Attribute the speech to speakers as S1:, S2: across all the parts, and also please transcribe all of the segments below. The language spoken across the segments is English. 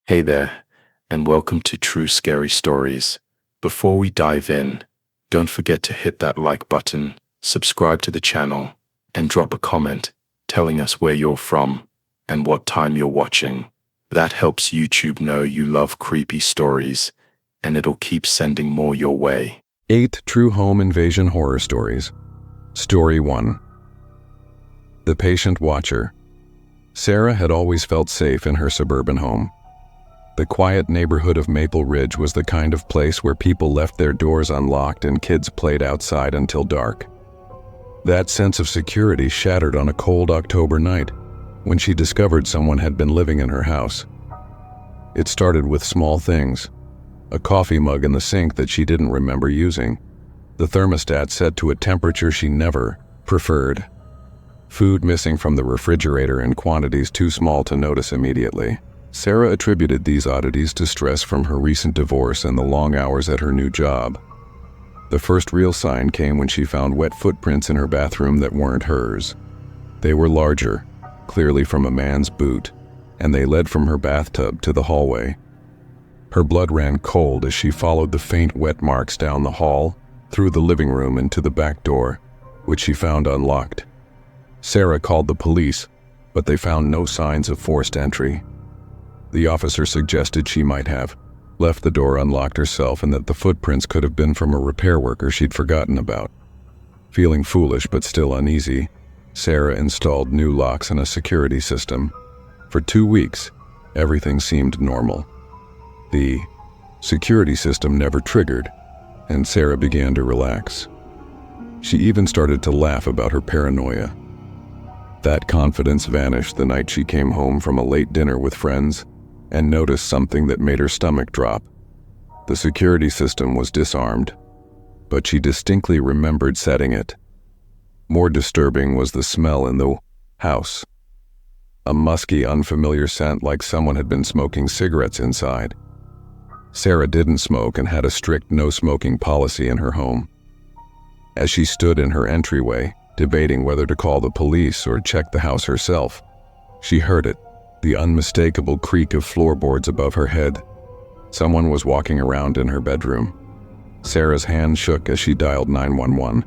S1: Hey there, and welcome to True Scary Stories. Before we dive in, don't forget to hit that like button, subscribe to the channel, and drop a comment telling us where you're from and what time you're watching. That helps YouTube know you love creepy stories, and it'll keep sending more your way.
S2: 8 True Home Invasion Horror Stories. Story 1. The Patient Watcher. Sarah had always felt safe in her suburban home. The quiet neighborhood of Maple Ridge was the kind of place where people left their doors unlocked and kids played outside until dark. That sense of security shattered on a cold October night when she discovered someone had been living in her house. It started with small things: a coffee mug in the sink that she didn't remember using, the thermostat set to a temperature she never preferred, food missing from the refrigerator in quantities too small to notice immediately. Sarah attributed these oddities to stress from her recent divorce and the long hours at her new job. The first real sign came when she found wet footprints in her bathroom that weren't hers. They were larger, clearly from a man's boot, and they led from her bathtub to the hallway. Her blood ran cold as she followed the faint wet marks down the hall, through the living room and to the back door, which she found unlocked. Sarah called the police, but they found no signs of forced entry. The officer suggested she might have left the door unlocked herself and that the footprints could have been from a repair worker she'd forgotten about. Feeling foolish but still uneasy, Sarah installed new locks and a security system. For 2 weeks, everything seemed normal. The security system never triggered, and Sarah began to relax. She even started to laugh about her paranoia. That confidence vanished the night she came home from a late dinner with friends and noticed something that made her stomach drop. The security system was disarmed, but she distinctly remembered setting it. More disturbing was the smell in the house. A musky, unfamiliar scent like someone had been smoking cigarettes inside. Sarah didn't smoke and had a strict no-smoking policy in her home. As she stood in her entryway, debating whether to call the police or check the house herself, she heard it, the unmistakable creak of floorboards above her head. Someone was walking around in her bedroom. Sarah's hand shook as she dialed 911,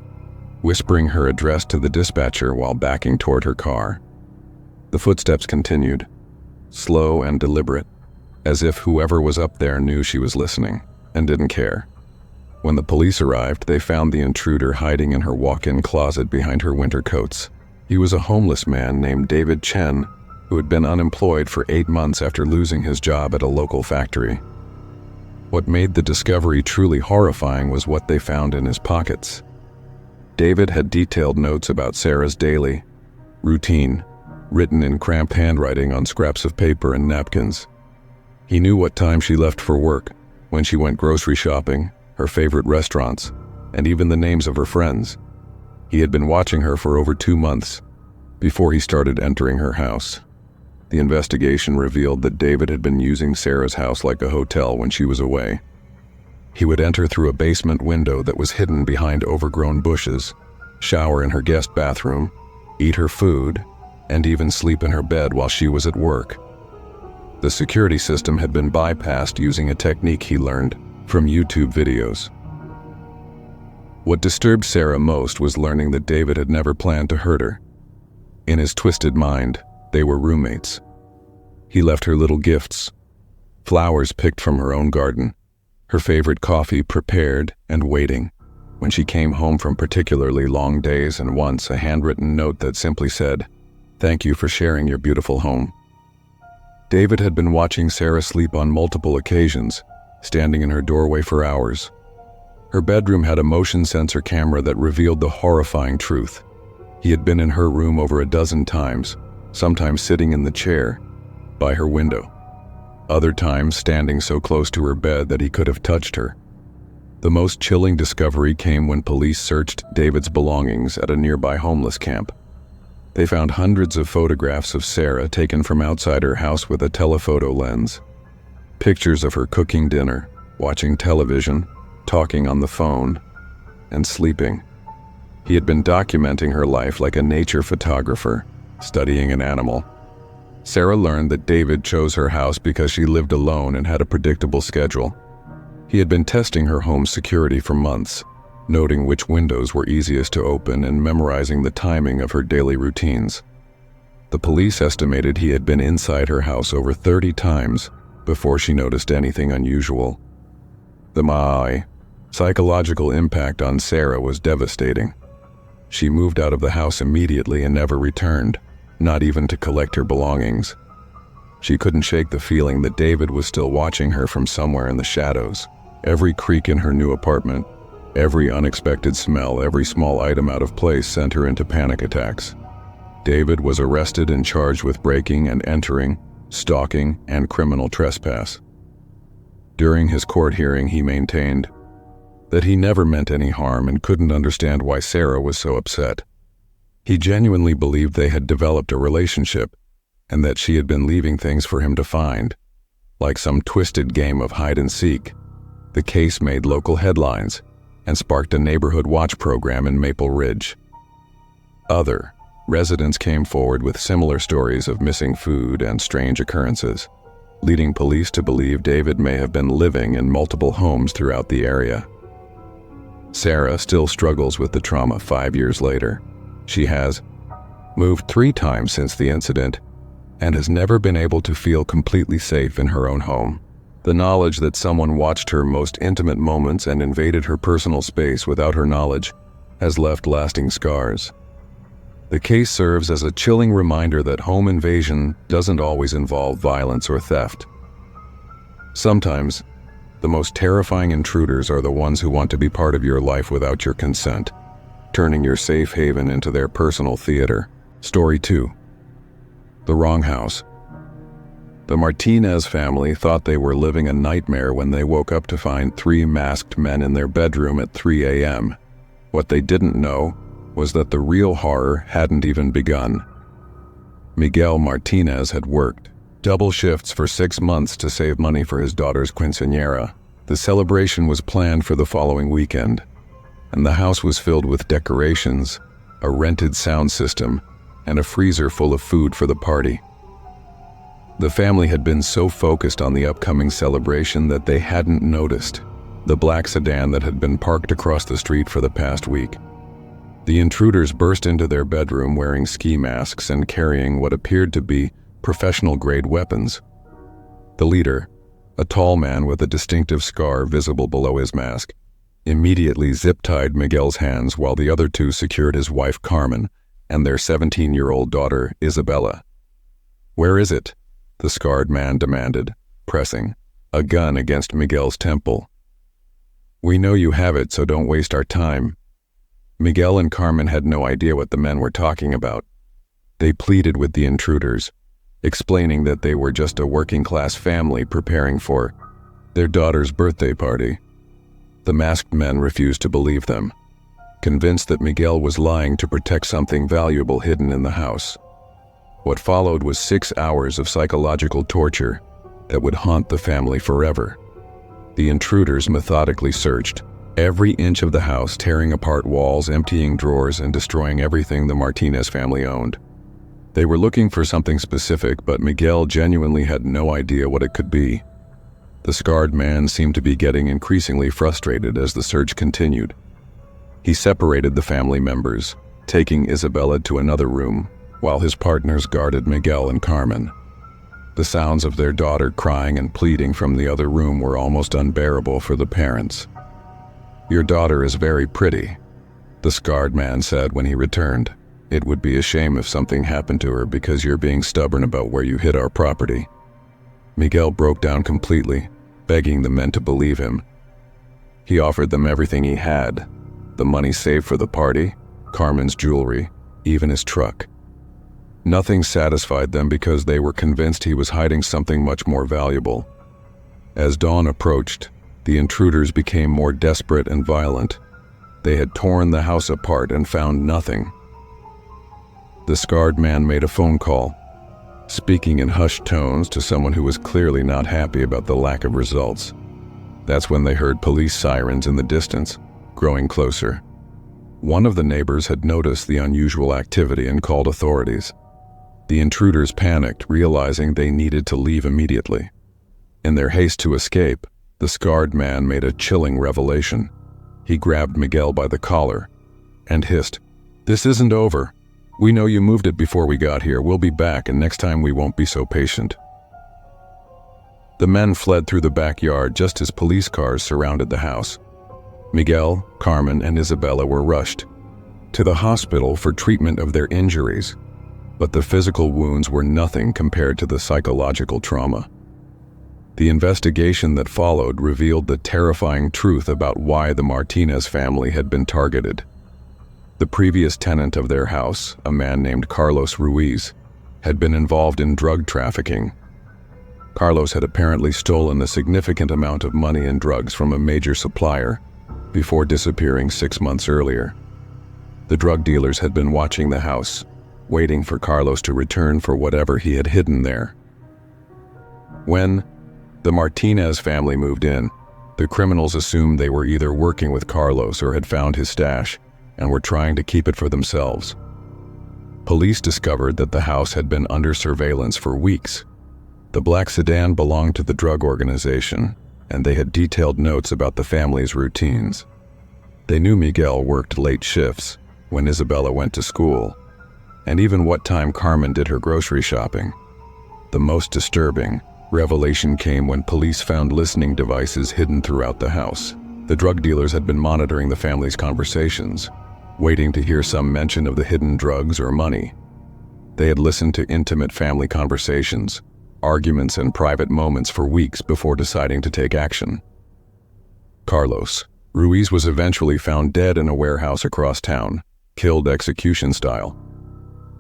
S2: whispering her address to the dispatcher while backing toward her car. The footsteps continued, slow and deliberate, as if whoever was up there knew she was listening and didn't care. When the police arrived, they found the intruder hiding in her walk-in closet behind her winter coats. He was a homeless man named David Chen, who had been unemployed for 8 months after losing his job at a local factory. What made the discovery truly horrifying was what they found in his pockets. David had detailed notes about Sarah's daily routine, written in cramped handwriting on scraps of paper and napkins. He knew what time she left for work, when she went grocery shopping, her favorite restaurants, and even the names of her friends. He had been watching her for over 2 months, before he started entering her house. The investigation revealed that David had been using Sarah's house like a hotel when she was away. He would enter through a basement window that was hidden behind overgrown bushes, shower in her guest bathroom, eat her food, and even sleep in her bed while she was at work. The security system had been bypassed using a technique he learned from YouTube videos. What disturbed Sarah most was learning that David had never planned to hurt her. In his twisted mind, they were roommates. He left her little gifts, flowers picked from her own garden, her favorite coffee prepared and waiting when she came home from particularly long days, and once a handwritten note that simply said, "Thank you for sharing your beautiful home." David had been watching Sarah sleep on multiple occasions, standing in her doorway for hours. Her bedroom had a motion sensor camera that revealed the horrifying truth. He had been in her room over a dozen times, sometimes sitting in the chair by her window, other times standing so close to her bed that he could have touched her. The most chilling discovery came when police searched David's belongings at a nearby homeless camp. They found hundreds of photographs of Sarah taken from outside her house with a telephoto lens. Pictures of her cooking dinner, watching television, talking on the phone, and sleeping. He had been documenting her life like a nature photographer, studying an animal. Sarah learned that David chose her house because she lived alone and had a predictable schedule. He had been testing her home's security for months, noting which windows were easiest to open and memorizing the timing of her daily routines. The police estimated he had been inside her house over 30 times before she noticed anything unusual. The psychological impact on Sarah was devastating. She moved out of the house immediately and never returned, not even to collect her belongings. She couldn't shake the feeling that David was still watching her from somewhere in the shadows. Every creak in her new apartment, every unexpected smell, every small item out of place sent her into panic attacks. David was arrested and charged with breaking and entering, stalking, and criminal trespass. During his court hearing, he maintained that he never meant any harm and couldn't understand why Sarah was so upset. He genuinely believed they had developed a relationship and that she had been leaving things for him to find. Like some twisted game of hide and seek, the case made local headlines and sparked a neighborhood watch program in Maple Ridge. Other residents came forward with similar stories of missing food and strange occurrences, leading police to believe David may have been living in multiple homes throughout the area. Sarah still struggles with the trauma 5 years later. She has moved 3 times since the incident and has never been able to feel completely safe in her own home. The knowledge that someone watched her most intimate moments and invaded her personal space without her knowledge has left lasting scars. The case serves as a chilling reminder that home invasion doesn't always involve violence or theft. Sometimes, the most terrifying intruders are the ones who want to be part of your life without your consent, turning your safe haven into their personal theater. Story 2. The Wrong House. The Martinez family thought they were living a nightmare when they woke up to find 3 masked men in their bedroom at 3 a.m. What they didn't know was that the real horror hadn't even begun. Miguel Martinez had worked double shifts for 6 months to save money for his daughter's quinceañera. The celebration was planned for the following weekend, and the house was filled with decorations, a rented sound system, and a freezer full of food for the party. The family had been so focused on the upcoming celebration that they hadn't noticed the black sedan that had been parked across the street for the past week. The intruders burst into their bedroom wearing ski masks and carrying what appeared to be professional-grade weapons. The leader, a tall man with a distinctive scar visible below his mask, immediately zip-tied Miguel's hands while the other 2 secured his wife Carmen and their 17-year-old daughter Isabella. "Where is it?" the scarred man demanded, pressing a gun against Miguel's temple. "We know you have it, so don't waste our time." Miguel and Carmen had no idea what the men were talking about. They pleaded with the intruders, explaining that they were just a working-class family preparing for their daughter's birthday party. The masked men refused to believe them, convinced that Miguel was lying to protect something valuable hidden in the house. What followed was 6 hours of psychological torture that would haunt the family forever. The intruders methodically searched every inch of the house, tearing apart walls, emptying drawers, and destroying everything the Martinez family owned. They were looking for something specific, but Miguel genuinely had no idea what it could be. The scarred man seemed to be getting increasingly frustrated as the search continued. He separated the family members, taking Isabella to another room, while his partners guarded Miguel and Carmen. The sounds of their daughter crying and pleading from the other room were almost unbearable for the parents. "Your daughter is very pretty," the scarred man said when he returned. "It would be a shame if something happened to her because you're being stubborn about where you hid our property." Miguel broke down completely, begging the men to believe him. He offered them everything he had, the money saved for the party, Carmen's jewelry, even his truck. Nothing satisfied them because they were convinced he was hiding something much more valuable. As dawn approached, the intruders became more desperate and violent. They had torn the house apart and found nothing. The scarred man made a phone call, speaking in hushed tones to someone who was clearly not happy about the lack of results. That's when they heard police sirens in the distance, growing closer. One of the neighbors had noticed the unusual activity and called authorities. The intruders panicked, realizing they needed to leave immediately. In their haste to escape, the scarred man made a chilling revelation. He grabbed Miguel by the collar and hissed, "This isn't over. We know you moved it before we got here. We'll be back, and next time we won't be so patient." The men fled through the backyard just as police cars surrounded the house. Miguel, Carmen, and Isabella were rushed to the hospital for treatment of their injuries, but the physical wounds were nothing compared to the psychological trauma. The investigation that followed revealed the terrifying truth about why the Martinez family had been targeted. The previous tenant of their house, a man named Carlos Ruiz, had been involved in drug trafficking. Carlos had apparently stolen a significant amount of money and drugs from a major supplier before disappearing 6 months earlier. The drug dealers had been watching the house, waiting for Carlos to return for whatever he had hidden there. When the Martinez family moved in, the criminals assumed they were either working with Carlos or had found his stash and were trying to keep it for themselves. Police discovered that the house had been under surveillance for weeks. The black sedan belonged to the drug organization, and they had detailed notes about the family's routines. They knew Miguel worked late shifts when Isabella went to school, and even what time Carmen did her grocery shopping. The most disturbing revelation came when police found listening devices hidden throughout the house. The drug dealers had been monitoring the family's conversations, waiting to hear some mention of the hidden drugs or money. They had listened to intimate family conversations, arguments, and private moments for weeks before deciding to take action. Carlos Ruiz was eventually found dead in a warehouse across town, killed execution style.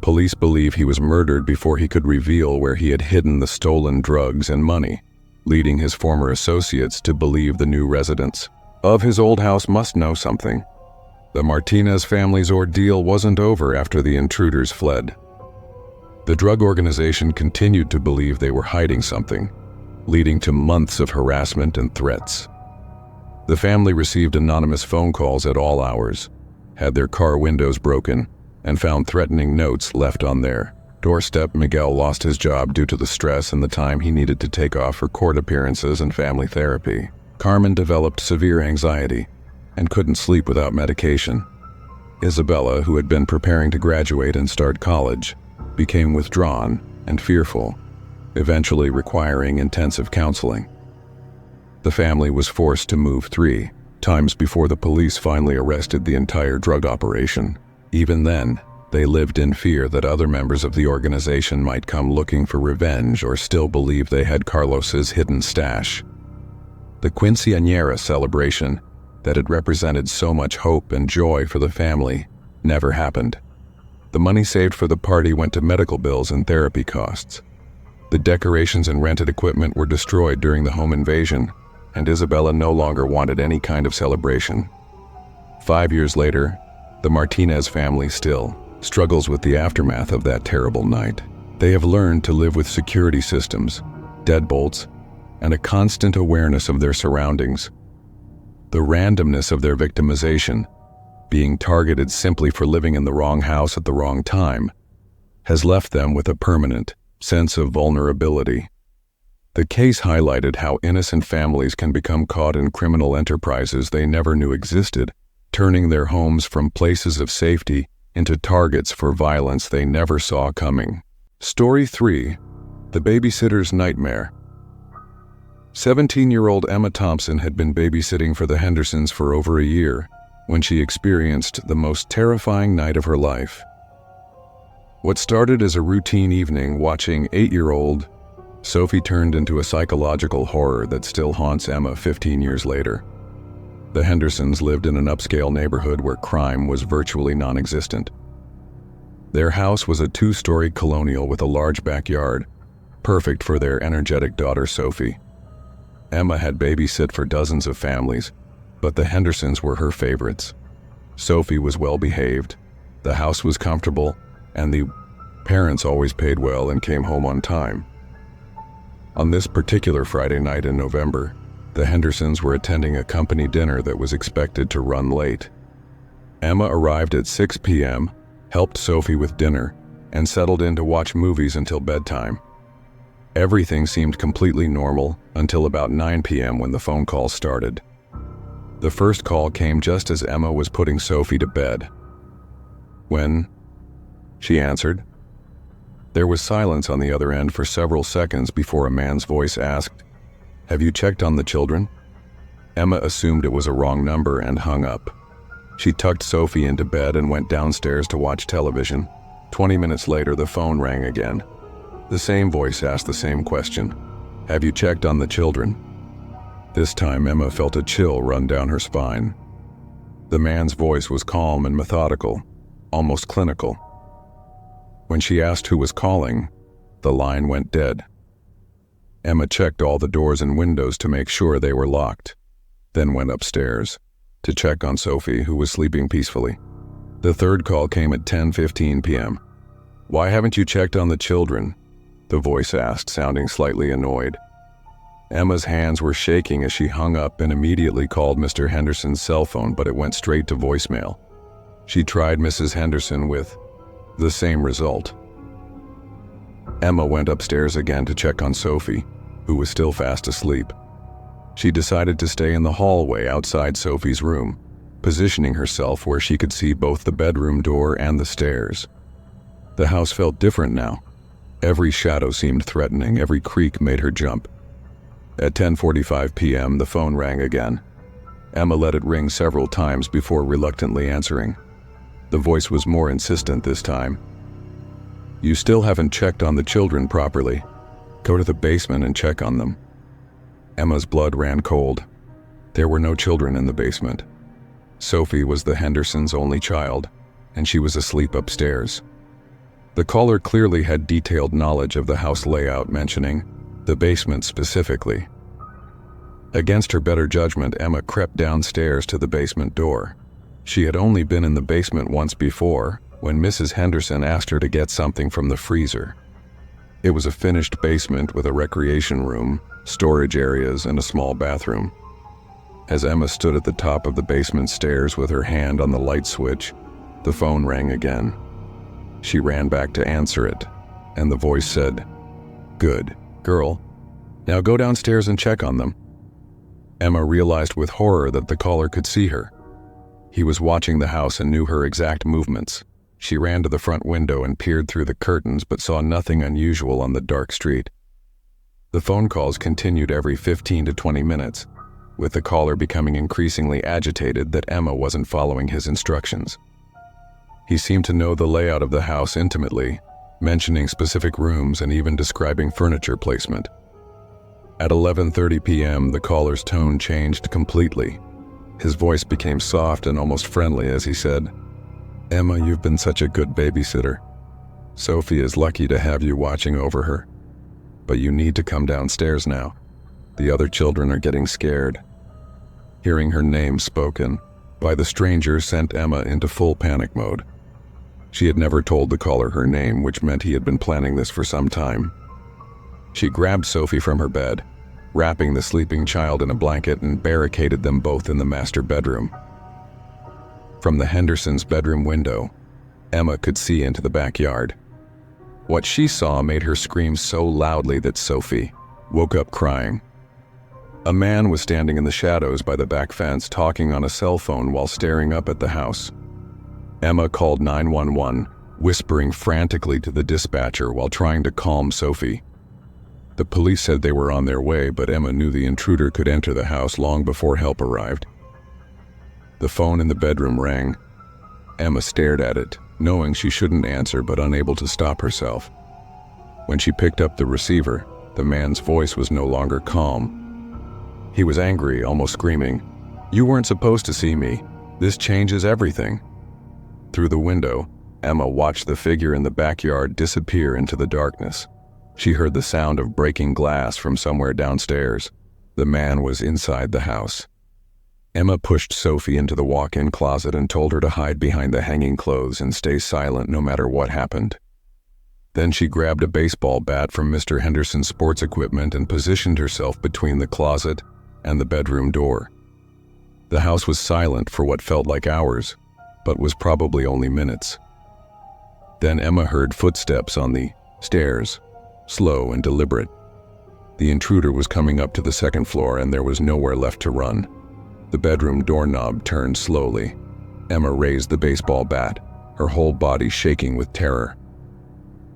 S2: Police believe he was murdered before he could reveal where he had hidden the stolen drugs and money, leading his former associates to believe the new residents of his old house must know something. The Martinez family's ordeal wasn't over after the intruders fled. The drug organization continued to believe they were hiding something, leading to months of harassment and threats. The family received anonymous phone calls at all hours, had their car windows broken, and found threatening notes left on their doorstep. Miguel lost his job due to the stress and the time he needed to take off for court appearances and family therapy. Carmen developed severe anxiety and couldn't sleep without medication. Isabella, who had been preparing to graduate and start college, became withdrawn and fearful, eventually requiring intensive counseling. The family was forced to move 3 times before the police finally arrested the entire drug operation. Even then, they lived in fear that other members of the organization might come looking for revenge or still believe they had Carlos's hidden stash. The quinceañera celebration that had represented so much hope and joy for the family never happened. The money saved for the party went to medical bills and therapy costs. The decorations and rented equipment were destroyed during the home invasion, and Isabella no longer wanted any kind of celebration. 5 years later, the Martinez family still struggles with the aftermath of that terrible night. They have learned to live with security systems, deadbolts, and a constant awareness of their surroundings. The randomness of their victimization, being targeted simply for living in the wrong house at the wrong time, has left them with a permanent sense of vulnerability. The case highlighted how innocent families can become caught in criminal enterprises they never knew existed, turning their homes from places of safety into targets for violence they never saw coming. Story 3: The Babysitter's Nightmare. 17-year-old Emma Thompson had been babysitting for the Hendersons for over a year when she experienced the most terrifying night of her life. What started as a routine evening watching 8-year-old Sophie turned into a psychological horror that still haunts Emma 15 years later. The Hendersons lived in an upscale neighborhood where crime was virtually non-existent. Their house was a 2-story colonial with a large backyard, perfect for their energetic daughter Sophie. Emma had babysit for dozens of families, but the Hendersons were her favorites. Sophie was well-behaved, the house was comfortable, and the parents always paid well and came home on time. On this particular Friday night in November, the Hendersons were attending a company dinner that was expected to run late. Emma arrived at 6 p.m., helped Sophie with dinner, and settled in to watch movies until bedtime. Everything seemed completely normal until about 9 p.m. when the phone call started. The first call came just as Emma was putting Sophie to bed. "When?" she answered. There was silence on the other end for several seconds before a man's voice asked, "Have you checked on the children?" Emma assumed it was a wrong number and hung up. She tucked Sophie into bed and went downstairs to watch television. 20 minutes later, the phone rang again. The same voice asked the same question. "Have you checked on the children?" This time, Emma felt a chill run down her spine. The man's voice was calm and methodical, almost clinical. When she asked who was calling, the line went dead. Emma checked all the doors and windows to make sure they were locked, then went upstairs to check on Sophie, who was sleeping peacefully. The third call came at 10:15 p.m. "Why haven't you checked on the children?" the voice asked, sounding slightly annoyed. Emma's hands were shaking as she hung up and immediately called Mr. Henderson's cell phone, but it went straight to voicemail. She tried Mrs. Henderson with the same result. Emma went upstairs again to check on Sophie, who was still fast asleep. She decided to stay in the hallway outside Sophie's room, positioning herself where she could see both the bedroom door and the stairs. The house felt different now. Every shadow seemed threatening, every creak made her jump. At 10:45 p.m., the phone rang again. Emma let it ring several times before reluctantly answering. The voice was more insistent this time. "You still haven't checked on the children properly. Go to the basement and check on them." Emma's blood ran cold. There were no children in the basement. Sophie was the Hendersons' only child, and she was asleep upstairs. The caller clearly had detailed knowledge of the house layout, mentioning the basement specifically. Against her better judgment, Emma crept downstairs to the basement door. She had only been in the basement once before, when Mrs. Henderson asked her to get something from the freezer. It was a finished basement with a recreation room, storage areas, and a small bathroom. As Emma stood at the top of the basement stairs with her hand on the light switch, the phone rang again. She ran back to answer it, and the voice said, "Good girl. Now go downstairs and check on them." Emma realized with horror that the caller could see her. He was watching the house and knew her exact movements. She ran to the front window and peered through the curtains, but saw nothing unusual on the dark street. The phone calls continued every 15 to 20 minutes, with the caller becoming increasingly agitated that Emma wasn't following his instructions. He seemed to know the layout of the house intimately, mentioning specific rooms and even describing furniture placement. At 11:30 p.m., the caller's tone changed completely. His voice became soft and almost friendly as he said, "Emma, you've been such a good babysitter. Sophie is lucky to have you watching over her. But you need to come downstairs now. The other children are getting scared." Hearing her name spoken by the stranger sent Emma into full panic mode. She had never told the caller her name, which meant he had been planning this for some time. She grabbed Sophie from her bed, wrapping the sleeping child in a blanket, and barricaded them both in the master bedroom. From the Hendersons' bedroom window, Emma could see into the backyard. What she saw made her scream so loudly that Sophie woke up crying. A man was standing in the shadows by the back fence talking on a cell phone while staring up at the house. Emma called 911, whispering frantically to the dispatcher while trying to calm Sophie. The police said they were on their way, but Emma knew the intruder could enter the house long before help arrived. The phone in the bedroom rang. Emma stared at it, knowing she shouldn't answer but unable to stop herself. When she picked up the receiver, the man's voice was no longer calm. He was angry, almost screaming, "You weren't supposed to see me. This changes everything." Through the window, Emma watched the figure in the backyard disappear into the darkness. She heard the sound of breaking glass from somewhere downstairs. The man was inside the house. Emma pushed Sophie into the walk-in closet and told her to hide behind the hanging clothes and stay silent no matter what happened. Then she grabbed a baseball bat from Mr. Henderson's sports equipment and positioned herself between the closet and the bedroom door. The house was silent for what felt like hours, but was probably only minutes. Then Emma heard footsteps on the stairs, slow and deliberate. The intruder was coming up to the second floor, and there was nowhere left to run. The bedroom doorknob turned slowly. Emma raised the baseball bat, her whole body shaking with terror.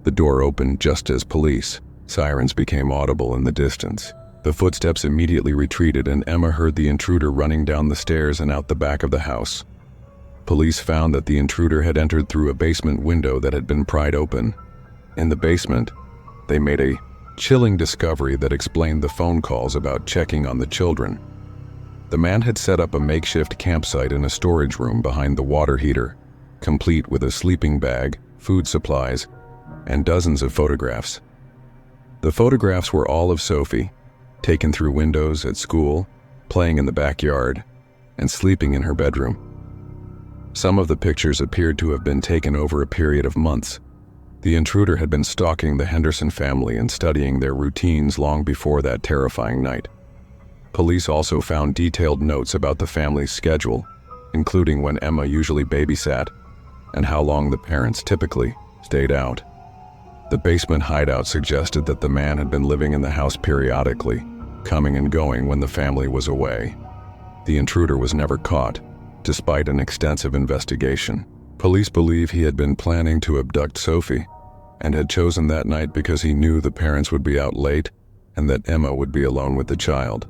S2: The door opened just as police sirens became audible in the distance. The footsteps immediately retreated, and Emma heard the intruder running down the stairs and out the back of the house. Police found that the intruder had entered through a basement window that had been pried open. In the basement, they made a chilling discovery that explained the phone calls about checking on the children. The man had set up a makeshift campsite in a storage room behind the water heater, complete with a sleeping bag, food supplies, and dozens of photographs. The photographs were all of Sophie, taken through windows at school, playing in the backyard, and sleeping in her bedroom. Some of the pictures appeared to have been taken over a period of months. The intruder had been stalking the Henderson family and studying their routines long before that terrifying night. Police also found detailed notes about the family's schedule, including when Emma usually babysat and how long the parents typically stayed out. The basement hideout suggested that the man had been living in the house periodically, coming and going when the family was away. The intruder was never caught, despite an extensive investigation. Police believe he had been planning to abduct Sophie and had chosen that night because he knew the parents would be out late and that Emma would be alone with the child.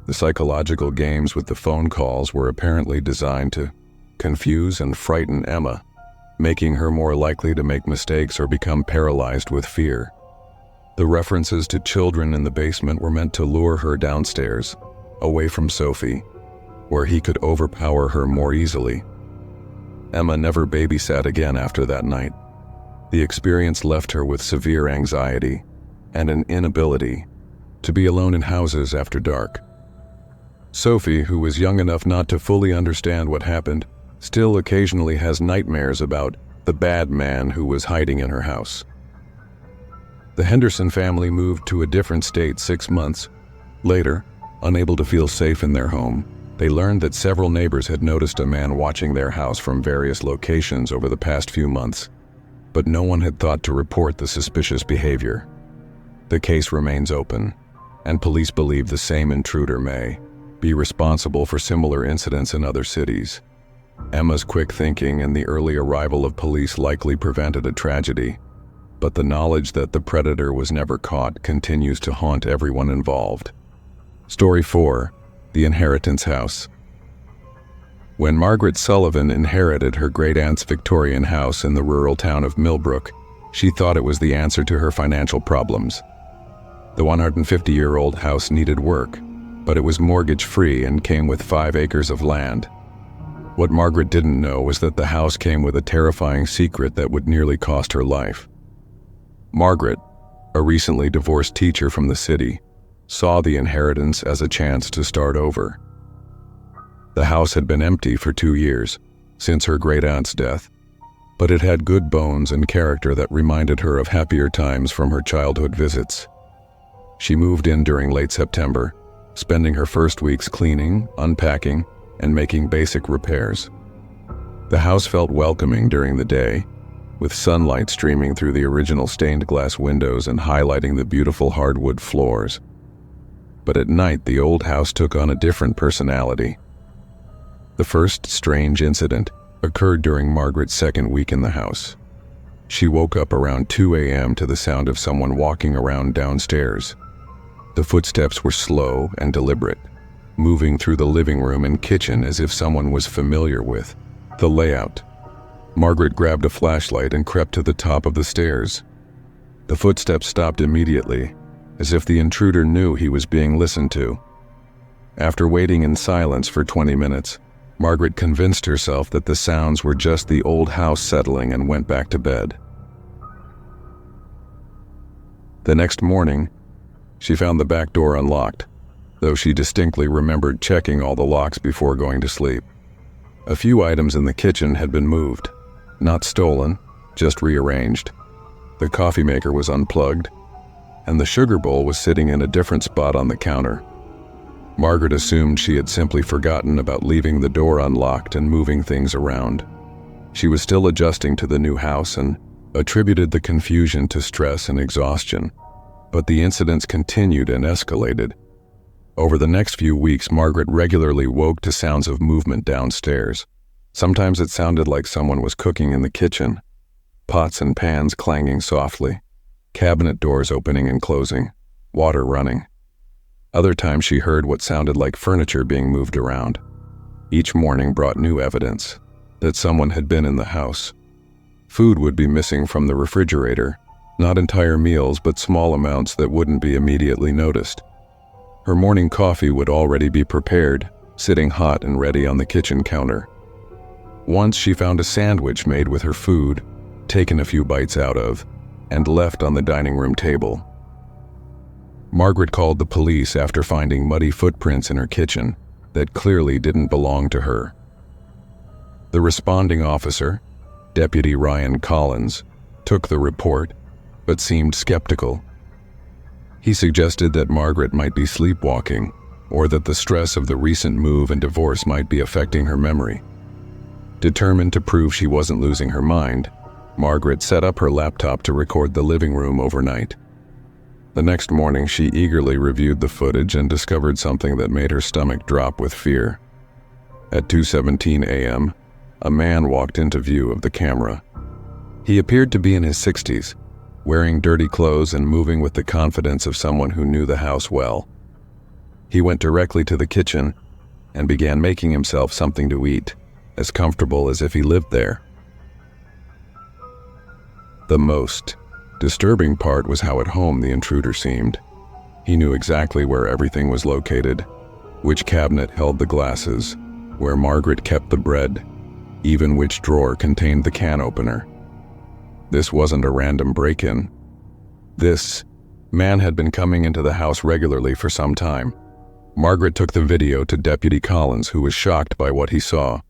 S2: The psychological games with the phone calls were apparently designed to confuse and frighten Emma, making her more likely to make mistakes or become paralyzed with fear. The references to children in the basement were meant to lure her downstairs, away from Sophie, where he could overpower her more easily. Emma never babysat again after that night. The experience left her with severe anxiety and an inability to be alone in houses after dark. Sophie, who was young enough not to fully understand what happened, still occasionally has nightmares about the bad man who was hiding in her house. The Henderson family moved to a different state 6 months later. Unable to feel safe in their home, they learned that several neighbors had noticed a man watching their house from various locations over the past few months, but no one had thought to report the suspicious behavior. The case remains open, and police believe the same intruder may be responsible for similar incidents in other cities. Emma's quick thinking and the early arrival of police likely prevented a tragedy, but the knowledge that the predator was never caught continues to haunt everyone involved. Story 4. The Inheritance House. When Margaret Sullivan inherited her great-aunt's Victorian house in the rural town of Millbrook, she thought it was the answer to her financial problems. The 150-year-old house needed work, but it was mortgage-free and came with 5 acres of land. What Margaret didn't know was that the house came with a terrifying secret that would nearly cost her life. Margaret, a recently divorced teacher from the city, saw the inheritance as a chance to start over. The house had been empty for 2 years, since her great-aunt's death, but it had good bones and character that reminded her of happier times from her childhood visits. She moved in during late September, spending her first weeks cleaning, unpacking, and making basic repairs. The house felt welcoming during the day, with sunlight streaming through the original stained glass windows and highlighting the beautiful hardwood floors. But at night, the old house took on a different personality. The first strange incident occurred during Margaret's second week in the house. She woke up around 2 a.m. to the sound of someone walking around downstairs. The footsteps were slow and deliberate, moving through the living room and kitchen as if someone was familiar with the layout. Margaret grabbed a flashlight and crept to the top of the stairs. The footsteps stopped immediately, as if the intruder knew he was being listened to. After waiting in silence for 20 minutes, Margaret convinced herself that the sounds were just the old house settling and went back to bed. The next morning, she found the back door unlocked, though she distinctly remembered checking all the locks before going to sleep. A few items in the kitchen had been moved, not stolen, just rearranged. The coffee maker was unplugged, and the sugar bowl was sitting in a different spot on the counter. Margaret assumed she had simply forgotten about leaving the door unlocked and moving things around. She was still adjusting to the new house and attributed the confusion to stress and exhaustion. But the incidents continued and escalated. Over the next few weeks, Margaret regularly woke to sounds of movement downstairs. Sometimes it sounded like someone was cooking in the kitchen, pots and pans clanging softly, cabinet doors opening and closing, water running. Other times she heard what sounded like furniture being moved around. Each morning brought new evidence that someone had been in the house. Food would be missing from the refrigerator, not entire meals, but small amounts that wouldn't be immediately noticed. Her morning coffee would already be prepared, sitting hot and ready on the kitchen counter. Once she found a sandwich made with her food, taken a few bites out of, and left on the dining room table. Margaret called the police after finding muddy footprints in her kitchen that clearly didn't belong to her. The responding officer, Deputy Ryan Collins, took the report, but seemed skeptical. He suggested that Margaret might be sleepwalking, or that the stress of the recent move and divorce might be affecting her memory. Determined to prove she wasn't losing her mind, Margaret set up her laptop to record the living room overnight. The next morning, she eagerly reviewed the footage and discovered something that made her stomach drop with fear. At 2:17 a.m., a man walked into view of the camera. He appeared to be in his 60s, wearing dirty clothes and moving with the confidence of someone who knew the house well. He went directly to the kitchen and began making himself something to eat, as comfortable as if he lived there. The most disturbing part was how at home the intruder seemed. He knew exactly where everything was located, which cabinet held the glasses, where Margaret kept the bread, even which drawer contained the can opener. This wasn't a random break-in. This man had been coming into the house regularly for some time. Margaret took the video to Deputy Collins, who was shocked by what he saw.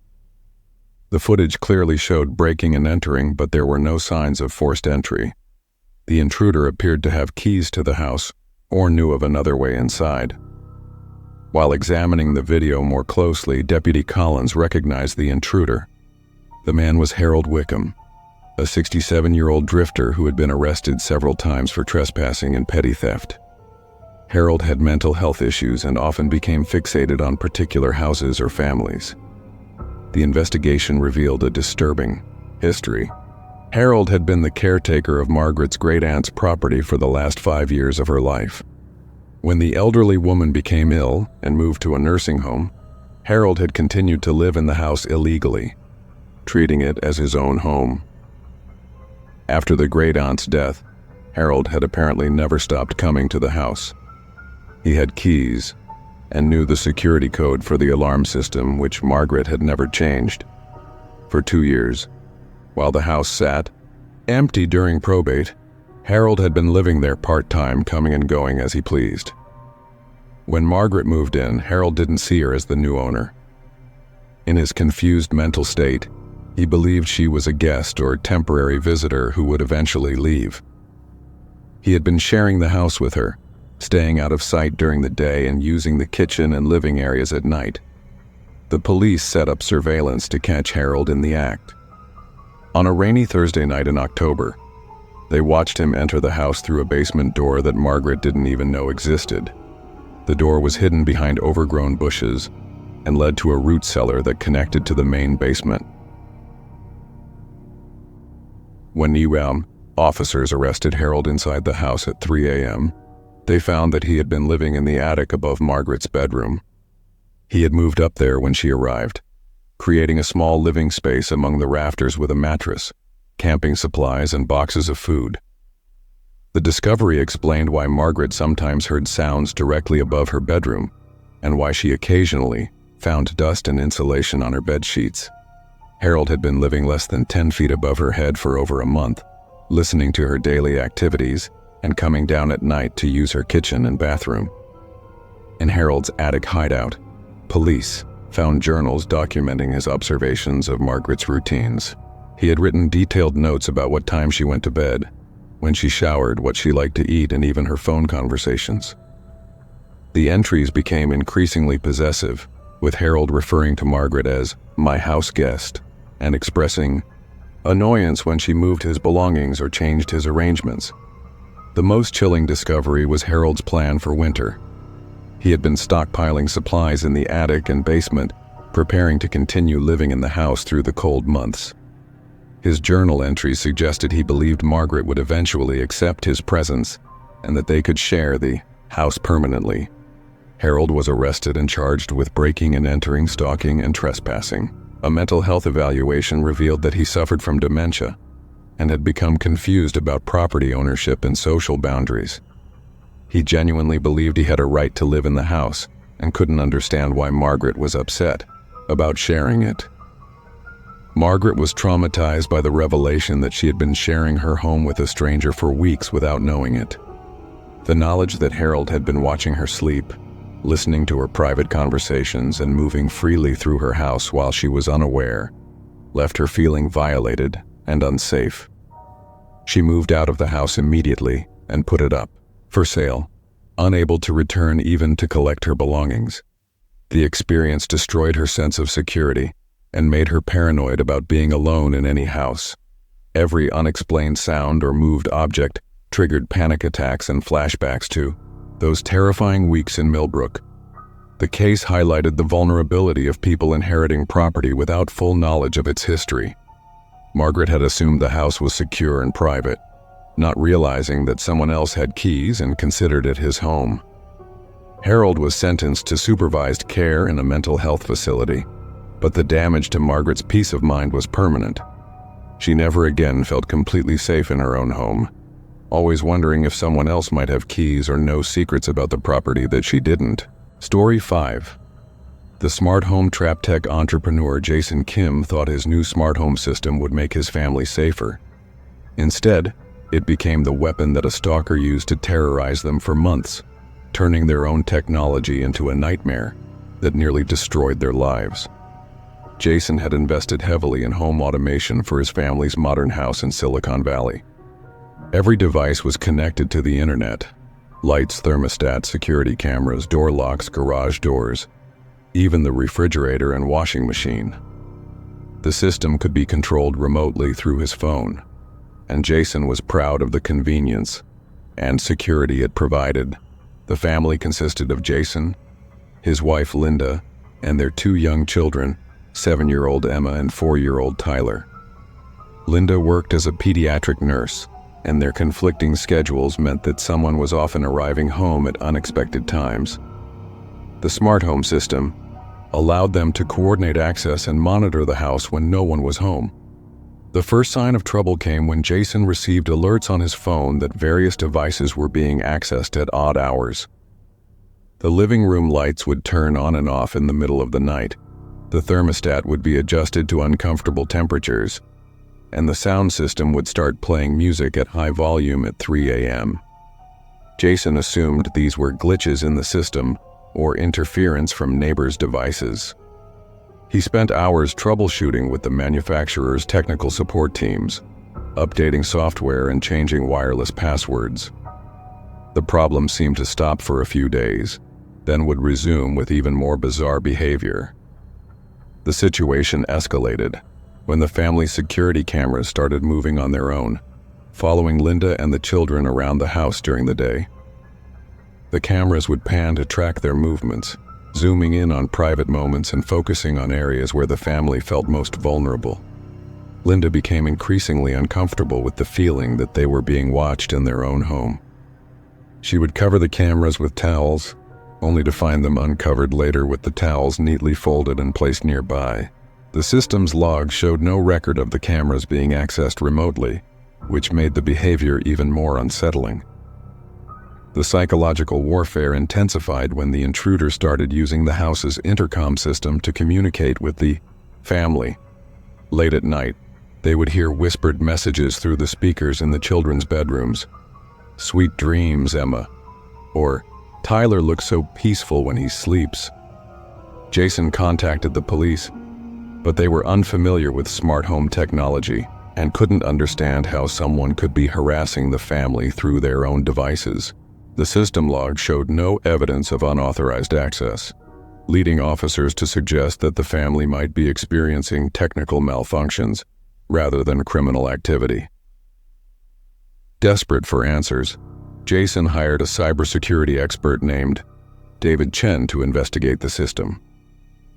S2: The footage clearly showed breaking and entering, but there were no signs of forced entry. The intruder appeared to have keys to the house or knew of another way inside. While examining the video more closely, Deputy Collins recognized the intruder. The man was Harold Wickham, a 67-year-old drifter who had been arrested several times for trespassing and petty theft. Harold had mental health issues and often became fixated on particular houses or families. The investigation revealed a disturbing history. Harold had been the caretaker of Margaret's great-aunt's property for the last 5 years of her life. When the elderly woman became ill and moved to a nursing home, Harold had continued to live in the house illegally, treating it as his own home. After the great-aunt's death, Harold had apparently never stopped coming to the house. He had keys and knew the security code for the alarm system, which Margaret had never changed. For 2 years, while the house sat empty during probate, Harold had been living there part-time, coming and going as he pleased. When Margaret moved in, Harold didn't see her as the new owner. In his confused mental state, he believed she was a guest or temporary visitor who would eventually leave. He had been sharing the house with her, staying out of sight during the day and using the kitchen and living areas at night. The police set up surveillance to catch Harold in the act. On a rainy Thursday night in October, they watched him enter the house through a basement door that Margaret didn't even know existed. The door was hidden behind overgrown bushes and led to a root cellar that connected to the main basement. When officers arrested Harold inside the house at 3 a.m., they found that he had been living in the attic above Margaret's bedroom. He had moved up there when she arrived, creating a small living space among the rafters with a mattress, camping supplies, and boxes of food. The discovery explained why Margaret sometimes heard sounds directly above her bedroom, and why she occasionally found dust and insulation on her bed sheets. Harold had been living less than 10 feet above her head for over a month, listening to her daily activities and coming down at night to use her kitchen and bathroom. In Harold's attic hideout, police found journals documenting his observations of Margaret's routines. He had written detailed notes about what time she went to bed, when she showered, what she liked to eat, and even her phone conversations. The entries became increasingly possessive, with Harold referring to Margaret as my house guest and expressing annoyance when she moved his belongings or changed his arrangements. The most chilling discovery was Harold's plan for winter. He had been stockpiling supplies in the attic and basement, preparing to continue living in the house through the cold months. His journal entries suggested he believed Margaret would eventually accept his presence and that they could share the house permanently. Harold was arrested and charged with breaking and entering, stalking, and trespassing. A mental health evaluation revealed that he suffered from dementia and had become confused about property ownership and social boundaries. He genuinely believed he had a right to live in the house and couldn't understand why Margaret was upset about sharing it. Margaret was traumatized by the revelation that she had been sharing her home with a stranger for weeks without knowing it. The knowledge that Harold had been watching her sleep, listening to her private conversations, and moving freely through her house while she was unaware, left her feeling violated and unsafe. She moved out of the house immediately and put it up for sale, unable to return even to collect her belongings. The experience destroyed her sense of security and made her paranoid about being alone in any house. Every unexplained sound or moved object triggered panic attacks and flashbacks to those terrifying weeks in Millbrook. The case highlighted the vulnerability of people inheriting property without full knowledge of its history. Margaret had assumed the house was secure and private, not realizing that someone else had keys and considered it his home. Harold was sentenced to supervised care in a mental health facility, but the damage to Margaret's peace of mind was permanent. She never again felt completely safe in her own home, always wondering if someone else might have keys or know secrets about the property that she didn't. Story 5. The smart home trap tech entrepreneur Jason Kim thought his new smart home system would make his family safer. Instead, it became the weapon that a stalker used to terrorize them for months, turning their own technology into a nightmare that nearly destroyed their lives. Jason had invested heavily in home automation for his family's modern house in Silicon Valley. Every device was connected to the internet: lights, thermostats, security cameras, door locks, garage doors, even the refrigerator and washing machine. The system could be controlled remotely through his phone, and Jason was proud of the convenience and security it provided. The family consisted of Jason, his wife Linda, and their 2 young children, 7-year-old Emma and 4-year-old Tyler. Linda worked as a pediatric nurse, and their conflicting schedules meant that someone was often arriving home at unexpected times. The smart home system allowed them to coordinate access and monitor the house when no one was home. The first sign of trouble came when Jason received alerts on his phone that various devices were being accessed at odd hours. The living room lights would turn on and off in the middle of the night. The thermostat would be adjusted to uncomfortable temperatures, and the sound system would start playing music at high volume at 3 a.m. Jason assumed these were glitches in the system or interference from neighbors' devices. He spent hours troubleshooting with the manufacturer's technical support teams, updating software and changing wireless passwords. The problem seemed to stop for a few days, then would resume with even more bizarre behavior. The situation escalated when the family's security cameras started moving on their own, following Linda and the children around the house during the day. The cameras would pan to track their movements, zooming in on private moments and focusing on areas where the family felt most vulnerable. Linda became increasingly uncomfortable with the feeling that they were being watched in their own home. She would cover the cameras with towels, only to find them uncovered later with the towels neatly folded and placed nearby. The system's logs showed no record of the cameras being accessed remotely, which made the behavior even more unsettling. The psychological warfare intensified when the intruder started using the house's intercom system to communicate with the family. Late at night, they would hear whispered messages through the speakers in the children's bedrooms. "Sweet dreams, Emma," or "Tyler looks so peaceful when he sleeps." Jason contacted the police, but they were unfamiliar with smart home technology and couldn't understand how someone could be harassing the family through their own devices. The system log showed no evidence of unauthorized access, leading officers to suggest that the family might be experiencing technical malfunctions rather than criminal activity. Desperate for answers, Jason hired a cybersecurity expert named David Chen to investigate the system.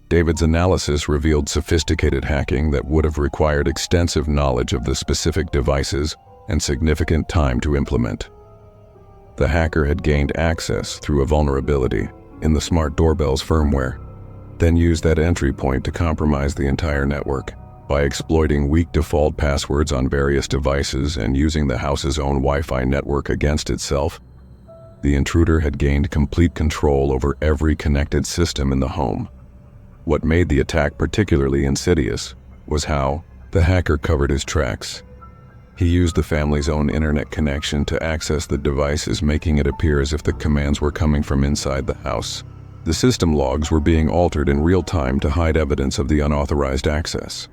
S2: David's analysis revealed sophisticated hacking that would have required extensive knowledge of the specific devices and significant time to implement. The hacker had gained access through a vulnerability in the smart doorbell's firmware, then used that entry point to compromise the entire network. By exploiting weak default passwords on various devices and using the house's own Wi-Fi network against itself, the intruder had gained complete control over every connected system in the home. What made the attack particularly insidious was how the hacker covered his tracks. He used the family's own internet connection to access the devices, making it appear as if the commands were coming from inside the house. The system logs were being altered in real time to hide evidence of the unauthorized access.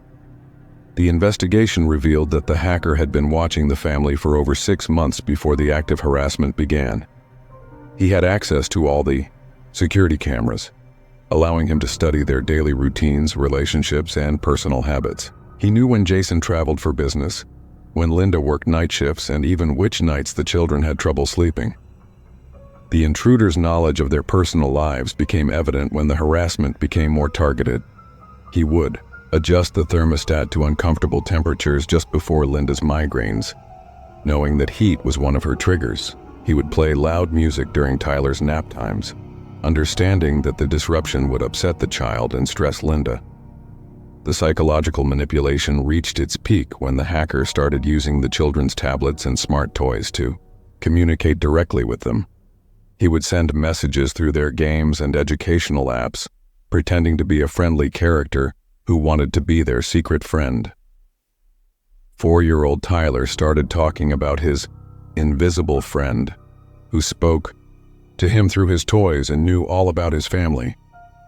S2: The investigation revealed that the hacker had been watching the family for over 6 months before the active harassment began. He had access to all the security cameras, allowing him to study their daily routines, relationships, and personal habits. He knew when Jason traveled for business, when Linda worked night shifts, and even which nights the children had trouble sleeping. The intruder's knowledge of their personal lives became evident when the harassment became more targeted. He would adjust the thermostat to uncomfortable temperatures just before Linda's migraines. Knowing that heat was one of her triggers, he would play loud music during Tyler's nap times, understanding that the disruption would upset the child and stress Linda. The psychological manipulation reached its peak when the hacker started using the children's tablets and smart toys to communicate directly with them. He would send messages through their games and educational apps, pretending to be a friendly character who wanted to be their secret friend. 4-year-old Tyler started talking about his invisible friend, who spoke to him through his toys and knew all about his family.